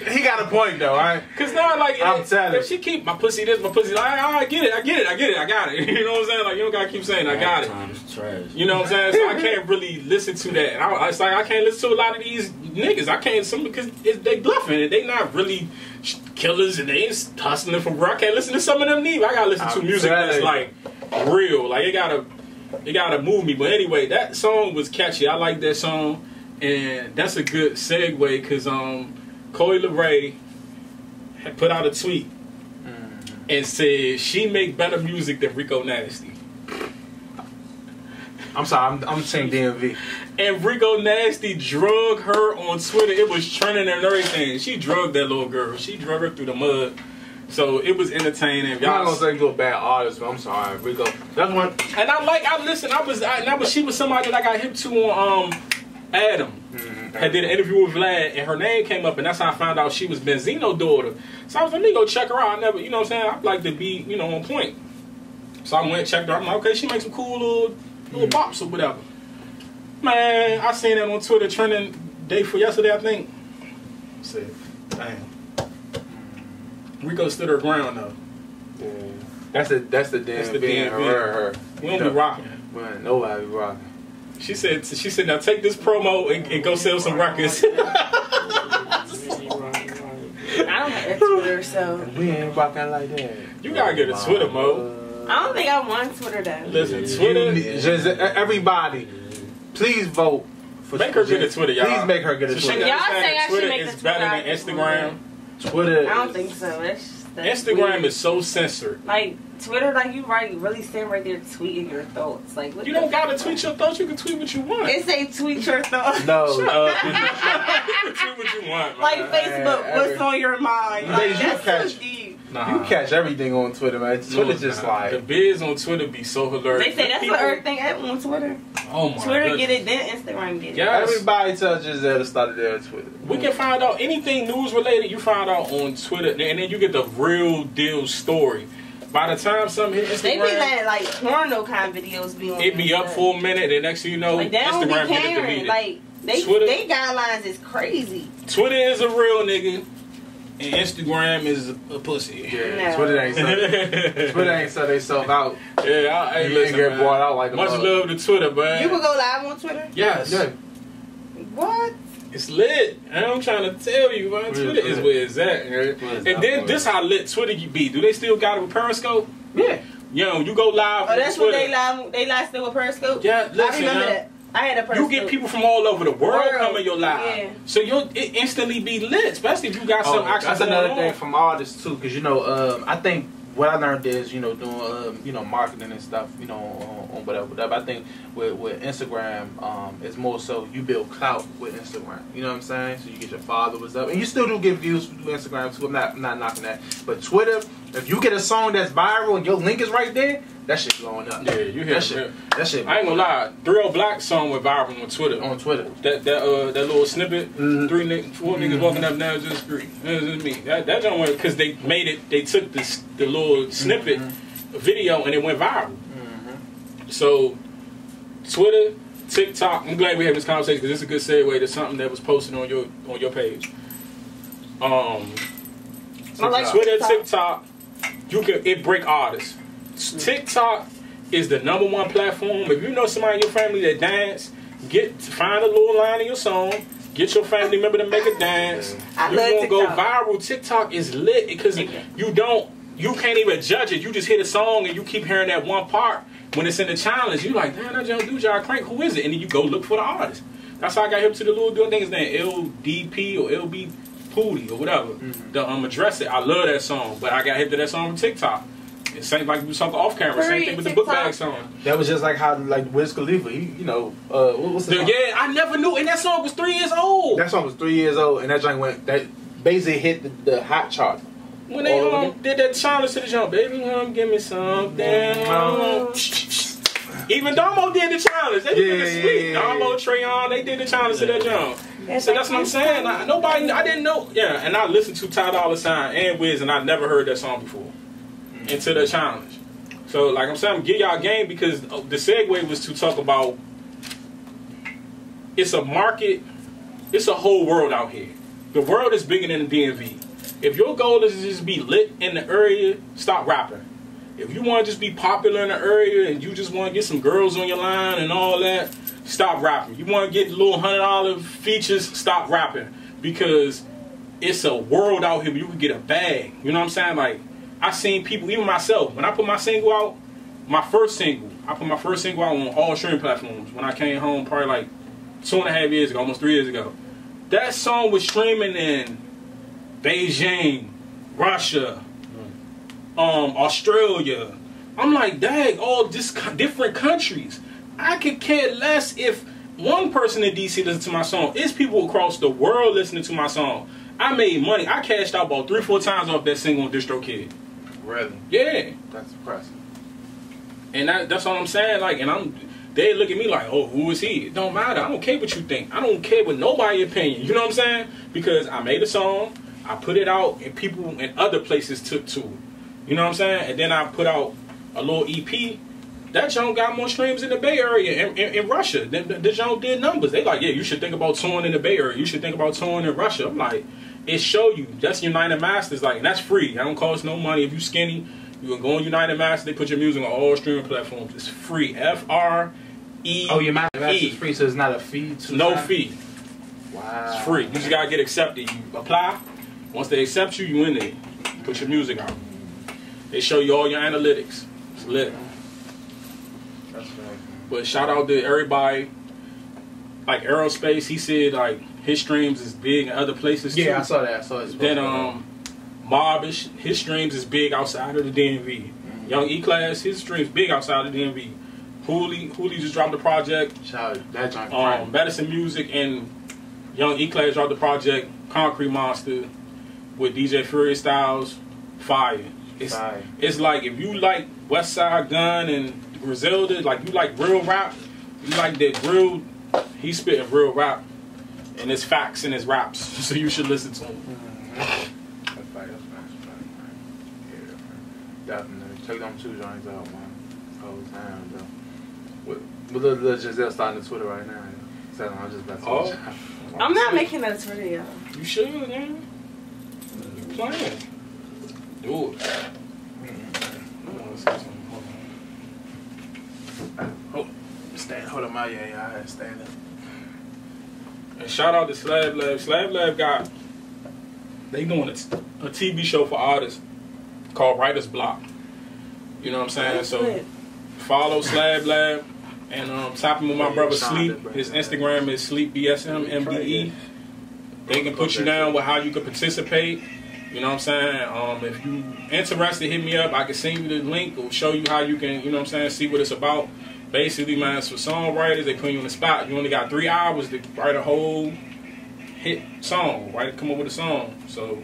He got a point though, right? Cause now, like, I'm telling if she keep my pussy this, my pussy like, I get it, I got it. You know what I'm saying? Like, you don't gotta keep saying I got it. Times trash. You know what I'm saying? So I can't really listen to that. And it's like I can't listen to a lot of these niggas. I can't because they bluffing and they not really killers and they ain't hustling from where I can't listen to some of them neither. I gotta listen to music that's like real. Like it gotta move me. But anyway, that song was catchy. I like that song. And that's a good segue because Coi Leray had put out a tweet and said she make better music than Rico Nasty. I'm sorry, I'm saying DMV. And Rico Nasty drug her on Twitter. It was trending and everything. She drugged that little girl. She drug her through the mud. So it was entertaining. I'm not gonna say you're a bad artist, but I'm sorry, Rico. That's one. And I listened. She was somebody that I got hip to on Adam. I did an interview with Vlad, and her name came up, and that's how I found out she was Benzino's daughter. So I was like, let me go check her out. I never, you know what I'm saying? I like to be, on point. So I went and checked her out. I'm like, okay, she makes some cool little bops or whatever. Man, I seen that on Twitter trending day for yesterday, I think. I said, damn. Rico stood her ground though. Yeah. That's the DMV. Her. We don't be rocking. Man, nobody be rocking. She said, now take this promo and go sell some records. I don't have Twitter, so We ain't rocking like that. You gotta get a Twitter, Mo. I don't think I want Twitter though. Listen, Twitter. Just everybody, please vote Make her get a Twitter, y'all. Please make her get a Twitter. Y'all say I should Twitter make the is better than Twitter Instagram. Twitter. I don't think so. That's Instagram weird. is so censored. Like Twitter, like you really stand right there tweeting your thoughts. Like what You don't gotta tweet your thoughts. You can tweet what you want. It say tweet your thoughts. No. Shut up. You can tweet what you want, man. Like Facebook, what's on your mind? Like, Ladies, you that's catch- so deep. You catch everything on Twitter, man. Twitter's just the like. biz on Twitter be so hilarious. They say that's People- what everything at on Twitter. Oh my Twitter goodness. get it, then Instagram get it. Yeah. Yes. Everybody tells Giselle to start their Twitter. We can find out anything news related. You find out on Twitter, and then you get the real deal story. By the time something hit They be Instagram, letting like porno kind of videos be on. it be there. up for a minute, and next thing you know, Like they don't Instagram be get it caring. deleted. Like Twitter- they guidelines is crazy. Twitter is a real nigga, and Instagram is a pussy. Yeah, No. Twitter ain't so they self out. Yeah, hey, You listen, get man. bought out like a Much mug. love to Twitter, man. You could go live on Twitter. Yes, Yeah. What? it's lit. I'm trying to tell you, man. Really Twitter is lit. where it's at, man. Twitter's And not then for this it. how lit Twitter you be. Do they still got it with Periscope? Yeah. Yo, you go live Oh, on that's Twitter. what they live still with Periscope. Yeah, listen, I remember huh? that. I had a You Periscope. get people from all over the world World, coming your live, yeah. so it instantly be lit, especially if you got some action. That's going another on. thing from artists too, because I think what I learned is doing marketing and stuff on whatever. I think with Instagram it's more so you build clout with Instagram. You know what I'm saying? So you get your followers up, and you still do get views through Instagram too. I'm not knocking that, but Twitter, if you get a song that's viral and your link is right there, that shit blowing up. Yeah, you hear that shit. That shit. I ain't gonna lie, 3 Black song went viral on Twitter. On Twitter. That little snippet, Mhm. 4 niggas walking up now just agree. That's just me. That don't went because they made it. They took the little snippet video and it went viral. So Twitter, TikTok. I'm glad we had this conversation because it's a good segue to something that was posted on your page. I like Twitter, TikTok. TikTok, it break artists. TikTok is the #1 platform. If you know somebody in your family that dance, find a little line in your song. Get your family member to make a dance. I You love gonna go TikTok. viral. TikTok is lit because you can't even judge it. You just hit a song and you keep hearing that one part when it's in the challenge. You like, man, that young dude, y'all crank. Who is it? And then you go look for the artist. That's how I got hip to the little dude. I think his name LDP or LB Pooty or whatever. The address it. I love that song, but I got hip to that song from TikTok. It seems like we something off camera. Same thing with the book bag song. That was just like how Wiz Khalifa. What's the song? Yeah, I never knew. And that song was 3 years old. That song was 3 years old, and that joint basically hit the hot chart. When they did that challenge to the jump, baby, give me something. Even Domo did the challenge. They did it sweet. Domo, Trayon, they did the challenge to that jump. So that's what I'm saying. I didn't know. Yeah, and I listened to Ty Dolla $ign and Wiz, and I never heard that song before until the challenge. So, like I'm saying, give y'all a game because the segue was to talk about it's a market, it's a whole world out here. The world is bigger than the DMV. If your goal is to just be lit in the area, stop rapping. If you want to just be popular in the area and you just want to get some girls on your line and all that, stop rapping. You want to get little $100 features, stop rapping. Because it's a world out here where you can get a bag. You know what I'm saying? Like, I seen people, even myself, when I put my single out, I put my first single out on all streaming platforms when I came home probably like 2.5 years ago, almost 3 years ago. That song was streaming in Beijing, Russia, Australia. I'm like, dang, all just different countries. I could care less if one person in DC listens to my song. It's people across the world listening to my song. I made money. I cashed out about 3-4 times off that single on DistroKid. Really? Yeah. That's impressive. And that's all I'm saying. Like, and they look at me like, oh, who is he? It don't matter. I don't care what you think. I don't care what nobody's opinion. You know what I'm saying? Because I made a song, I put it out, and people in other places took to it. You know what I'm saying? And then I put out a little EP. That joint got more streams in the Bay Area in Russia. The joint did numbers. They like, yeah, you should think about touring in the Bay Area. You should think about touring in Russia. I'm like, it show you. That's United Masters. Like, and that's free. That don't cost no money. If you skinny, you can go on United Masters. They put your music on all streaming platforms. It's free. FRE. Oh, United Masters is free, so it's not a fee? No fee. Wow. It's free. You just gotta get accepted. You apply. Once they accept you, you in there. You put your music out. They show you all your analytics. It's lit. That's right. But shout out to everybody. like aerospace. He said like his streams is big in other places too. Yeah, I saw that. I saw it. Then Mobbish, his streams is big outside of the DMV. Young E-Class, his streams big outside of the DMV. Hoodly just dropped the project. Shout out that joint. Medicine Music and Young E-Class dropped the project Concrete Monster with DJ Furious Styles. Fire. It's like if you like West Side Gun and Griselda, like you like real rap, you like that real. He's spitting real rap, and it's facts in his raps, so you should listen to him. That's fire. Yeah, definitely. Check them 2 joints out, man. Whole time, though. With little Giselle starting the Twitter right now. So I'm just about to. I'm not making that Twitter, y'all. You should, man. You playing? Do it. Hold on, I had to stand up. And shout out to Slab Lab. Slab Lab they doing a TV show for artists called Writer's Block. You know what I'm saying? So follow Slab Lab and tap him with my brother Sleep. His Instagram is SleepBSMMDE. They can put you down with how you can participate. You know what I'm saying? If you interested, hit me up. I can send you the link or show you how you can, you know what I'm saying, see what it's about. Basically, man, it's for songwriters. They put you on the spot. You only got 3 hours to write a whole hit song, right? Come up with a song. So,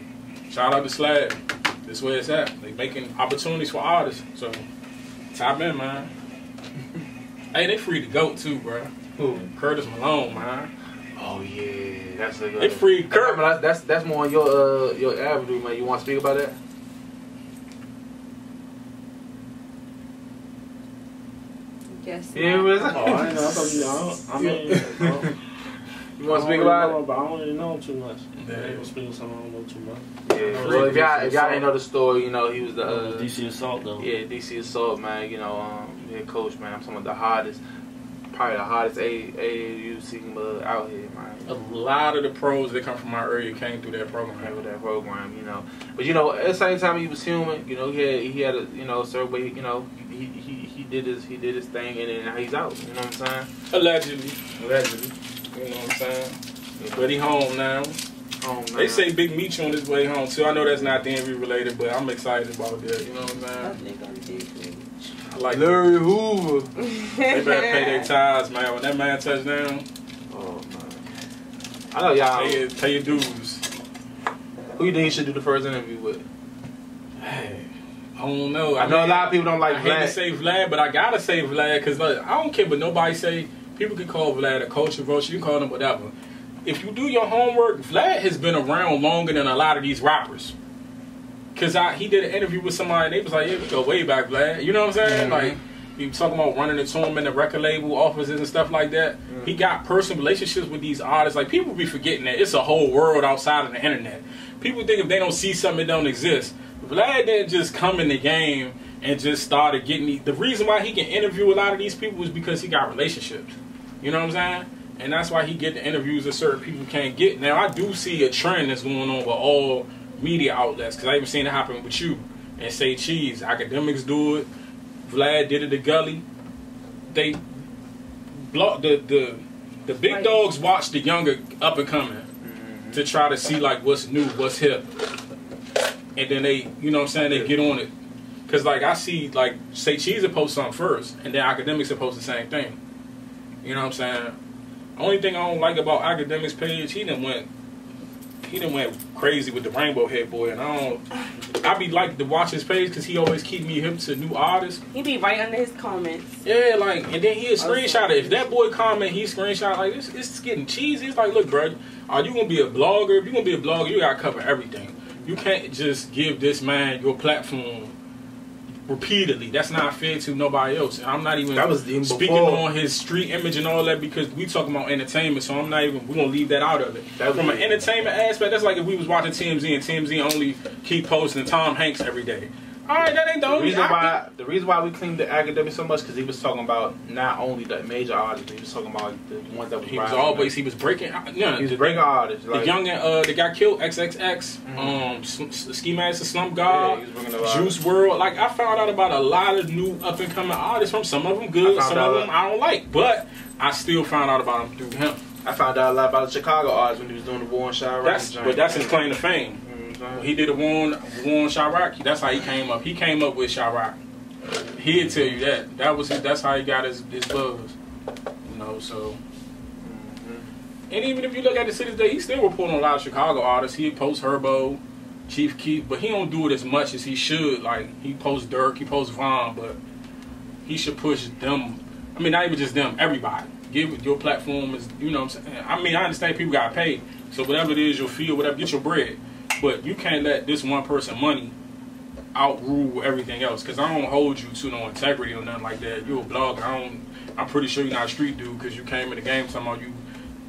shout out to Slab. This where it's at. They making opportunities for artists. So, tap in, man. Hey, they free to go too, bro. Who? Curtis Malone, man. Oh yeah, that's a good. They free Kurt. That's more on your avenue, man. You want to speak about that? Yes. Yeah, what is it? Oh, I know. I thought you want to speak about it? But I don't really know too much. Yeah. They was speaking something I don't know too much. Yeah. Well, if y'all didn't know the story, you know he was the DC Assault though. Yeah, DC Assault, man. You know, head coach, man. I'm talking about the hottest, probably the hottest AAU team out here, man. A lot of the pros that come from our area came through that program. You know. But you know, at the same time, he was human. You know, he had a certain way. You know, he did his thing, and then now he's out. You know what I'm saying? Allegedly. You know what I'm saying? Yeah. But he home now. They say Big Meech on his way home too. I know that's not DMV related, but I'm excited about that. You know what I'm saying? I like Larry Hoover. They better pay their tithes, man. When that man touchdown. Oh man. I know y'all. Pay your dues. Who you think you should do the first interview with? Hey, I don't know. I know a lot of people don't like I Vlad. hate to say Vlad, but I gotta say Vlad because I don't care what nobody say. People can call Vlad a culture vulture. You can call him whatever. If you do your homework, Vlad has been around longer than a lot of these rappers. Because he did an interview with somebody, and they was like, yeah, we go way back, Vlad. You know what I'm saying? Like, he was talking about running the tournament, the record label offices and stuff like that. He got personal relationships with these artists. Like, people be forgetting that it's a whole world outside of the internet. People think if they don't see something, it don't exist. Vlad didn't just come in the game and just started getting the reason why he can interview a lot of these people is because he got relationships. You know what I'm saying? And that's why he get the interviews that certain people can't get. Now, I do see a trend that's going on with all media outlets, because I even seen it happen with you and Say Cheese. Academics do it. Vlad did it to Gully. They block the big dogs watch the younger up and coming to try to see like what's new, what's hip. And then they, you know what I'm saying, they get on it. Because like I see like Say Cheese will post something first and then Academics will post the same thing. You know what I'm saying? Only thing I don't like about Academics page, he done went crazy with the Rainbow Head Boy, and I be like to watch his page because he always keep me hip to new artists. He be right under his comments. Yeah, like, and then he'll screenshot it. If that boy comment, he screenshot like it's getting cheesy. It's like, look, bro, are you gonna be a blogger? If you gonna be a blogger, you gotta cover everything. You can't just give this man your platform repeatedly. That's not fair to nobody else. I'm not even speaking on his street image and all that because we talking about entertainment, so I'm not even, we're gonna leave that out of it. From an entertainment aspect, that's like if we was watching TMZ and TMZ only keep posting Tom Hanks every day. Alright, that ain't the only the reason why we cleaned the Academic so much because he was talking about not only the major artists, he was talking about the ones that was he was breaking artists. The young that got killed, XXX, Ski Master, Slump God, Juice WRLD. Like I found out about a lot of new up and coming artists from some of them good, some of them I don't like, but I still found out about them through him. I found out a lot about the Chicago artists when he was doing the War on Chirac. But that's his claim to fame. When he did a War on Chirac, that's how he came up. He came up with Chirac. He'd tell you that. That's how he got his buzz. You know, so. And even if you look at the city today, he's still reporting on a lot of Chicago artists. He posts Herbo, Chief Keef, but he don't do it as much as he should. Like, he posts Dirk, he posts Von, but he should push them. I mean, not even just them, everybody. Give your platform is, you know what I'm saying? I mean, I understand people got paid. So whatever it is, your fee or whatever, get your bread. But you can't let this one person money outrule everything else. Because I don't hold you to no integrity or nothing like that. You're a blogger. I'm pretty sure you're not a street dude because you came in the game talking about you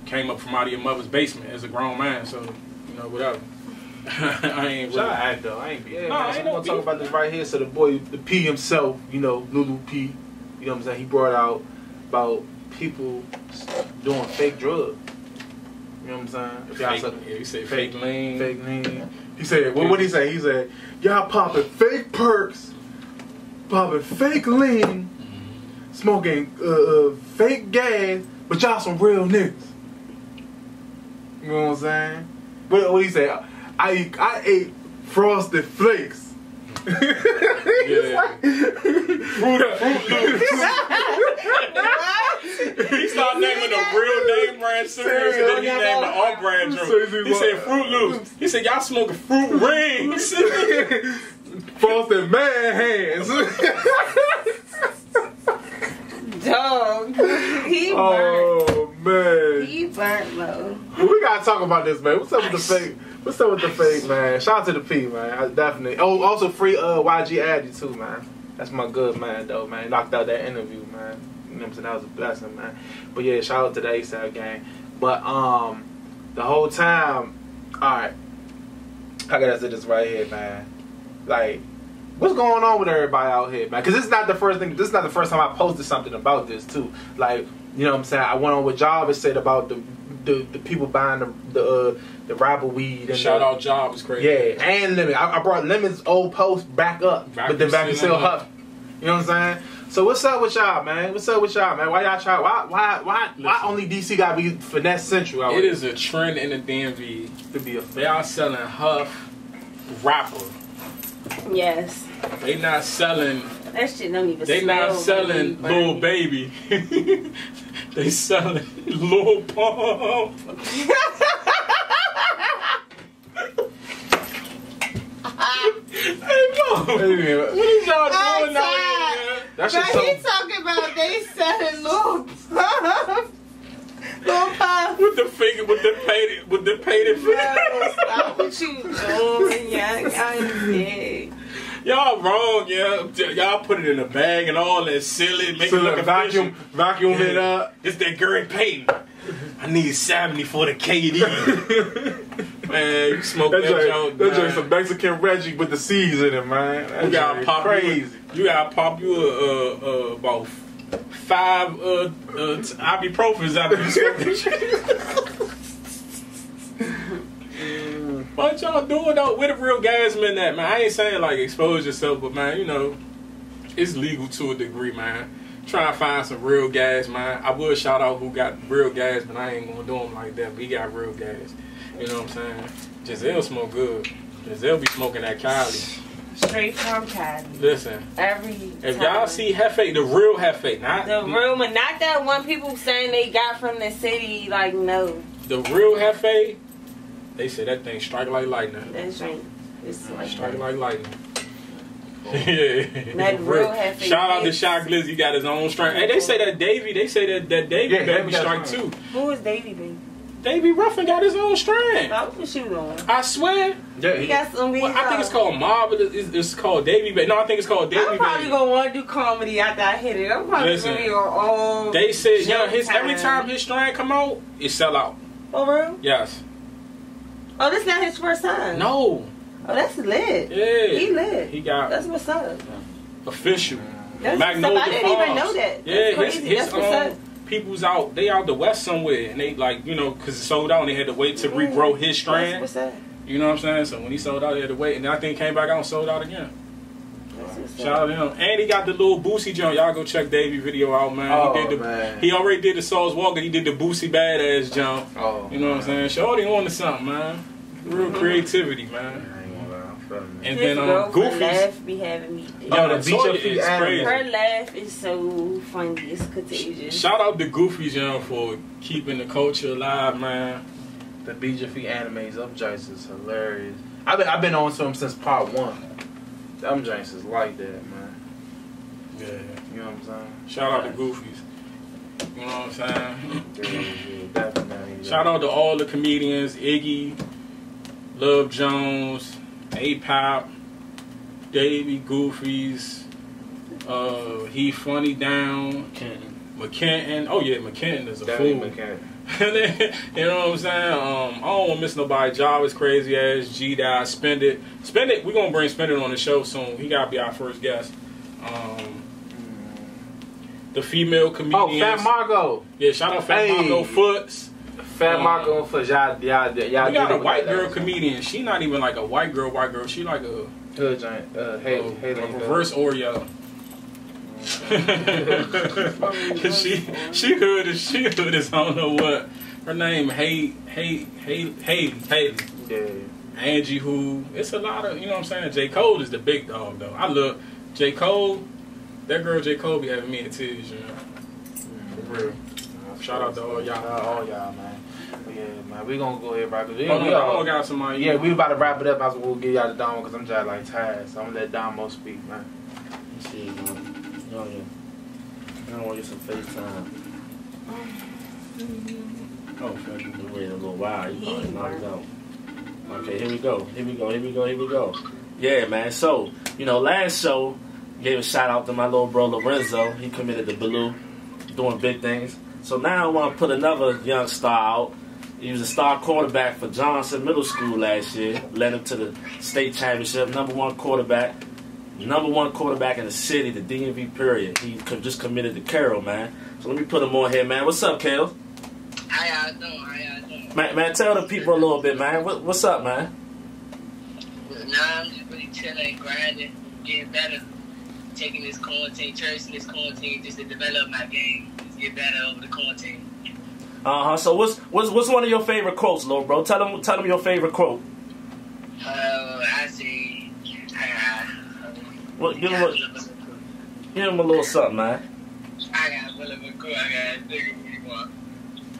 came up from out of your mother's basement as a grown man. So, you know, whatever. I ain't really. I act though. I ain't be. Yeah, no, man, I ain't so I'm gonna talk about this right here. So the boy, the P himself, you know, Lulu P, you know what I'm saying? He brought out about people doing fake drugs. You know what I'm saying? If y'all he said fake lean. Fake lean. He said, what did he say? He said, y'all popping fake perks, popping fake lean, smoking fake gas, but y'all some real niggas. You know what I'm saying? What he say? I ate Frosted Flakes. Yeah. Fruit Loops. He started naming the real name brand cereals and then he named the off brand drink. He said Fruit Loops. He said y'all smoking fruit rings. Frosted man hands. Dog. He burnt. Oh man. He burnt low. Well, we gotta talk about this, man. What's up with the fake? What's up with the fake, man? Shout out to the P, man. I definitely. Oh, also free YG Addy too, man. That's my good man, though, man. Knocked out that interview, man. You know what I'm saying? That was a blessing, man. But yeah, shout out to the ASAP gang. But the whole time, all right, I gotta say this right here, man. Like, what's going on with everybody out here, man? Because this is not the first thing. This is not the first time I posted something about this too. Like, you know what I'm saying? I went on what Jarvis said about the people buying the rapper weed. And shout out Job is crazy. Yeah, and Lemon. I brought Lemon's old post back up, but then back and still huff. You know what I'm saying? So what's up with y'all, man? What's up with y'all, man? Why y'all try? Why only DC gotta be finesse central? Out it is a trend in the DMV to be they are selling Huff rapper. Yes. They not selling. That shit don't even. They not selling Lil Baby. They selling Lil Pump. Hey, no. What is y'all doing out here? But he talking about they selling Lil Pump. Lil Pump. With the painted Stop what you doing, young. I'm dead. Y'all wrong, yeah. Y'all put it in a bag and all that silly, make it look vacuum it up. It's that Gary Payton. I need 70 for the KD. Man, you smoke that joint. That joint's some Mexican Reggie with the seeds in it, man. You gotta pop crazy. You gotta pop you about 5 ibuprofens after you smoke that shit. What y'all doing though? Where the real gasmen at, man? I ain't saying like expose yourself, but man, you know, it's legal to a degree, man. Try to find some real gas, man. I would shout out who got real gas, but I ain't gonna do them like that. But he got real gas. You know what I'm saying? Giselle smoke good. Giselle be smoking that Kylie. Straight from Cali. Listen. If y'all see Hefe, the real Hefe, not the real one, not that one people saying they got from the city. Like no. The real Hefe. They say that thing strike like lightning. That's right. It's like strike like lightning. Yeah. That real Hefe. Shout out to Shot Glizzy. He got his own strike. Hey, they say that Davey. They say that Davey baby strike too. Who is Davey baby? Davey Ruffin got his own strand. What you doing? I swear. Yeah, he got some. Well, I think it's called Mob. It's called Davey Baby. No, I think it's called Davey Baby. I'm probably gonna want to do comedy after I hit it. I'm probably gonna be your own. They said, every time his strand come out, it sell out. For real? Yes. Oh, this not his first time. No. Oh, that's lit. Yeah. He lit. He got. That's what's up. Official. That's what's up. I didn't even know that. Yeah, that's his people's out. They out the west somewhere, and they like because it sold out, and they had to wait to regrow his strand. What's that? You know what I'm saying? So when he sold out, they had to wait, and then I think he came back out and sold out again. Shout out to him. And he got the little Boosie joint. Y'all go check Davey video out, man. Oh, he did man. He already did the Sauce Walker. He did the Boosie Badass jump. Oh, you know what I'm saying? Shorty on to something, man. Real creativity, man. And then Goofy's laugh be having me. Yo, the beat your feet is crazy. Her laugh is so funny. It's contagious. Shout out to Goofy's young for keeping the culture alive, man. The Beat Your Feet animes, them joints is hilarious. I've been on to them since part 1. Them joints is like that, man. Yeah. You know what I'm saying? Shout out to Goofy's. You know what I'm saying? Yeah, definitely. Shout out to all the comedians, Iggy, Love Jones, A-Pop, Davey, Goofies, He Funny Down, McKenton. Oh yeah, McKenton is a fool. McKenton. You know what I'm saying? I don't want to miss nobody. Job is crazy ass. G-Die, Spend It. We're going to bring Spend It on the show soon. He got to be our first guest. The female comedians. Oh, Fat Margo. Yeah, shout out Fat Margo Foots. Fat Margo Foots. Y'all we got a white girl comedian. She not even like a white girl. She like a hood giant. A reverse Oreo. she hood as I don't know what her name. Haley. Yeah. Angie who. It's a lot of, you know what I'm saying. J. Cole is the big dog though. I love J. Cole. That girl J. Cole be having me in tears, you know. For real. Shout out to all y'all, man. Yeah, man. We gonna go ahead, right? We all got somebody. Yeah, we about to wrap it up. I was we'll get y'all the Damo because I'm just like tired. So I'm gonna let Damo speak, man. Let's see, man. I don't want to get some FaceTime. Oh, fuck. We waited a little while. You probably knocked out. Okay, here we go. Yeah, man. So, last show, gave a shout out to my little bro Lorenzo. He committed to Blue, doing big things. So now I want to put another young star out. He was a star quarterback for Johnson Middle School last year. Led him to the state championship. Number one quarterback in the city, the DMV period. He just committed to Carroll, man. So let me put him on here, man. What's up, Kale? How y'all doing? Man, tell the people a little bit, man. What's up, man? Nah, I'm just really chilling, grinding, getting better. Taking this quarantine, cherishing this quarantine just to develop my game. Just get better over the quarantine. So what's one of your favorite quotes, little bro? Tell them your favorite quote. I say, well, give him a little something, man. I got a little bit cool. I got a nigga what you want.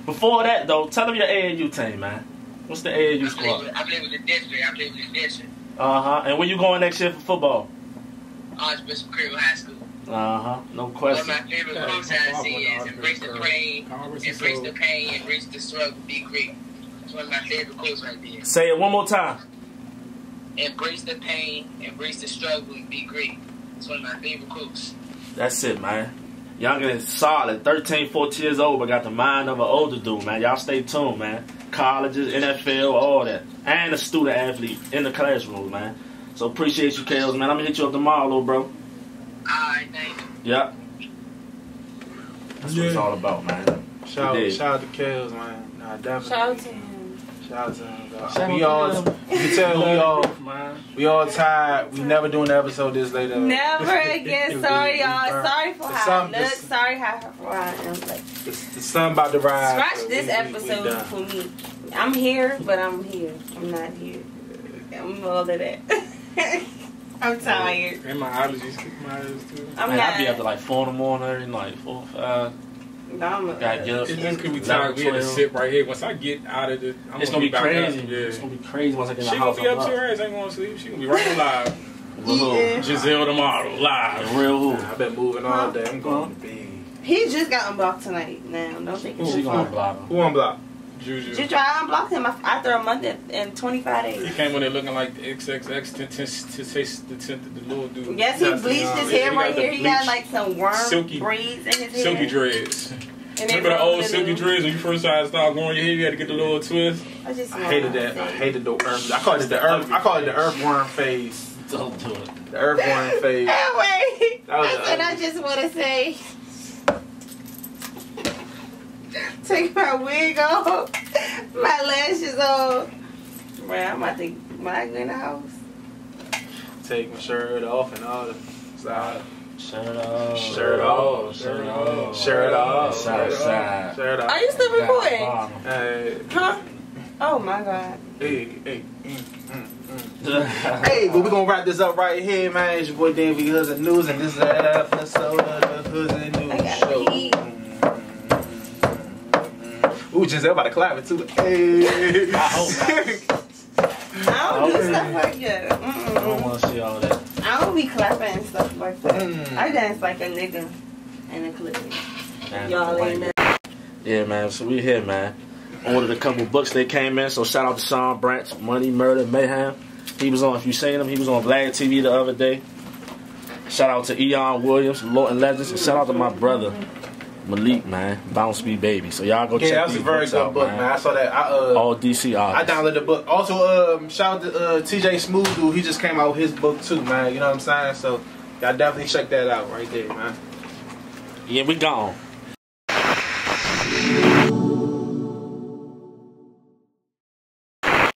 Before that, though, tell them your AAU team, man. What's the AAU squad? I play with the district. And when you going next year for football? Archbishop Creel High School. No question. One of my favorite quotes I see is embrace the pain, embrace the struggle, be great. It's one of my favorite quotes right there. Say it one more time. Embrace the pain, embrace the struggle, and be great. It's one of my favorite quotes. That's it, man. Younger than solid, 13, 14 years old, but got the mind of an older dude, man. Y'all stay tuned, man. Colleges, NFL, all that. And a student athlete in the classroom, man. So appreciate you, Kales, man. I'm going to hit you up tomorrow, little bro. Alright, thank you. Yep. That's what it's all about, man. Shout out to Kales, man. Nah, definitely. Shout out to him. We all tired. We never doing an episode this later. Never again. Sorry, y'all. Sorry for how I look. Sorry for how I am. Like, the sun about to rise. Scratch this episode for me. I'm here, but I'm here. I'm not here. I'm all of that. I'm tired. And my allergies kick my ass too. I'll be up to like 4 in the morning, like 4 or 5. Gotta get up. It's just gonna be tired. We had to sit right here. Once I get out of this, it's gonna be crazy. It's gonna be crazy once I get in the house. She gonna be up to her ass. Ain't gonna sleep. She gonna be right live. Giselle tomorrow live. Real. I've been moving all day. I'm going to bed. He just got unblocked tonight. Now, don't think she gonna unblock him. Who unblocked? Juju. Did you try to unblock him after a month and 25 days? He came in there looking like the XXX the little dude. Yes, he bleached his hair right here. He got like some worm braids in his hair. Silky dreads. Remember the old silky dreads when you first started growing your hair? You had to get the little twist. I hated that. I hated the earth. I call it the earthworm phase. Don't do it. The earthworm phase. Wait. I just want to say. Take my wig off, my lashes off. Man, I'm about to when I go in the house. Take my shirt off and all that. Side. Shirt off. Shirt off. Shirt off. Shirt off. Side, side. Shirt off. Are you still recording? Hey. Huh? Oh my god. Hey. Hey, but we're gonna wrap this up right here, man. It's your boy Dan V. Hoodz Nd Newz, and this is an episode of the Hoodz Nd Newz Show. Ooh, Giselle about to clap it too. Hey. I hope I don't do stuff like that. I don't want to see all that. I don't be clapping and stuff like that. I dance like a nigga in a clip. Y'all ain't that. Yeah, man. So we here, man. Ordered a couple books they came in. So shout out to Sean Branch, Money, Murder, Mayhem. He was on. If you seen him, he was on Vlad TV the other day. Shout out to Eon Williams, Lorton Legends, and shout out to my brother Malik, man. Bounce Me Baby. So y'all go check that was these a very books good out, book, man. I saw that. All DC I artists. downloaded the book. Also, shout out to TJ Smooth Dude. He just came out with his book too, man. You know what I'm saying? So y'all definitely check that out right there, man. Yeah, we gone.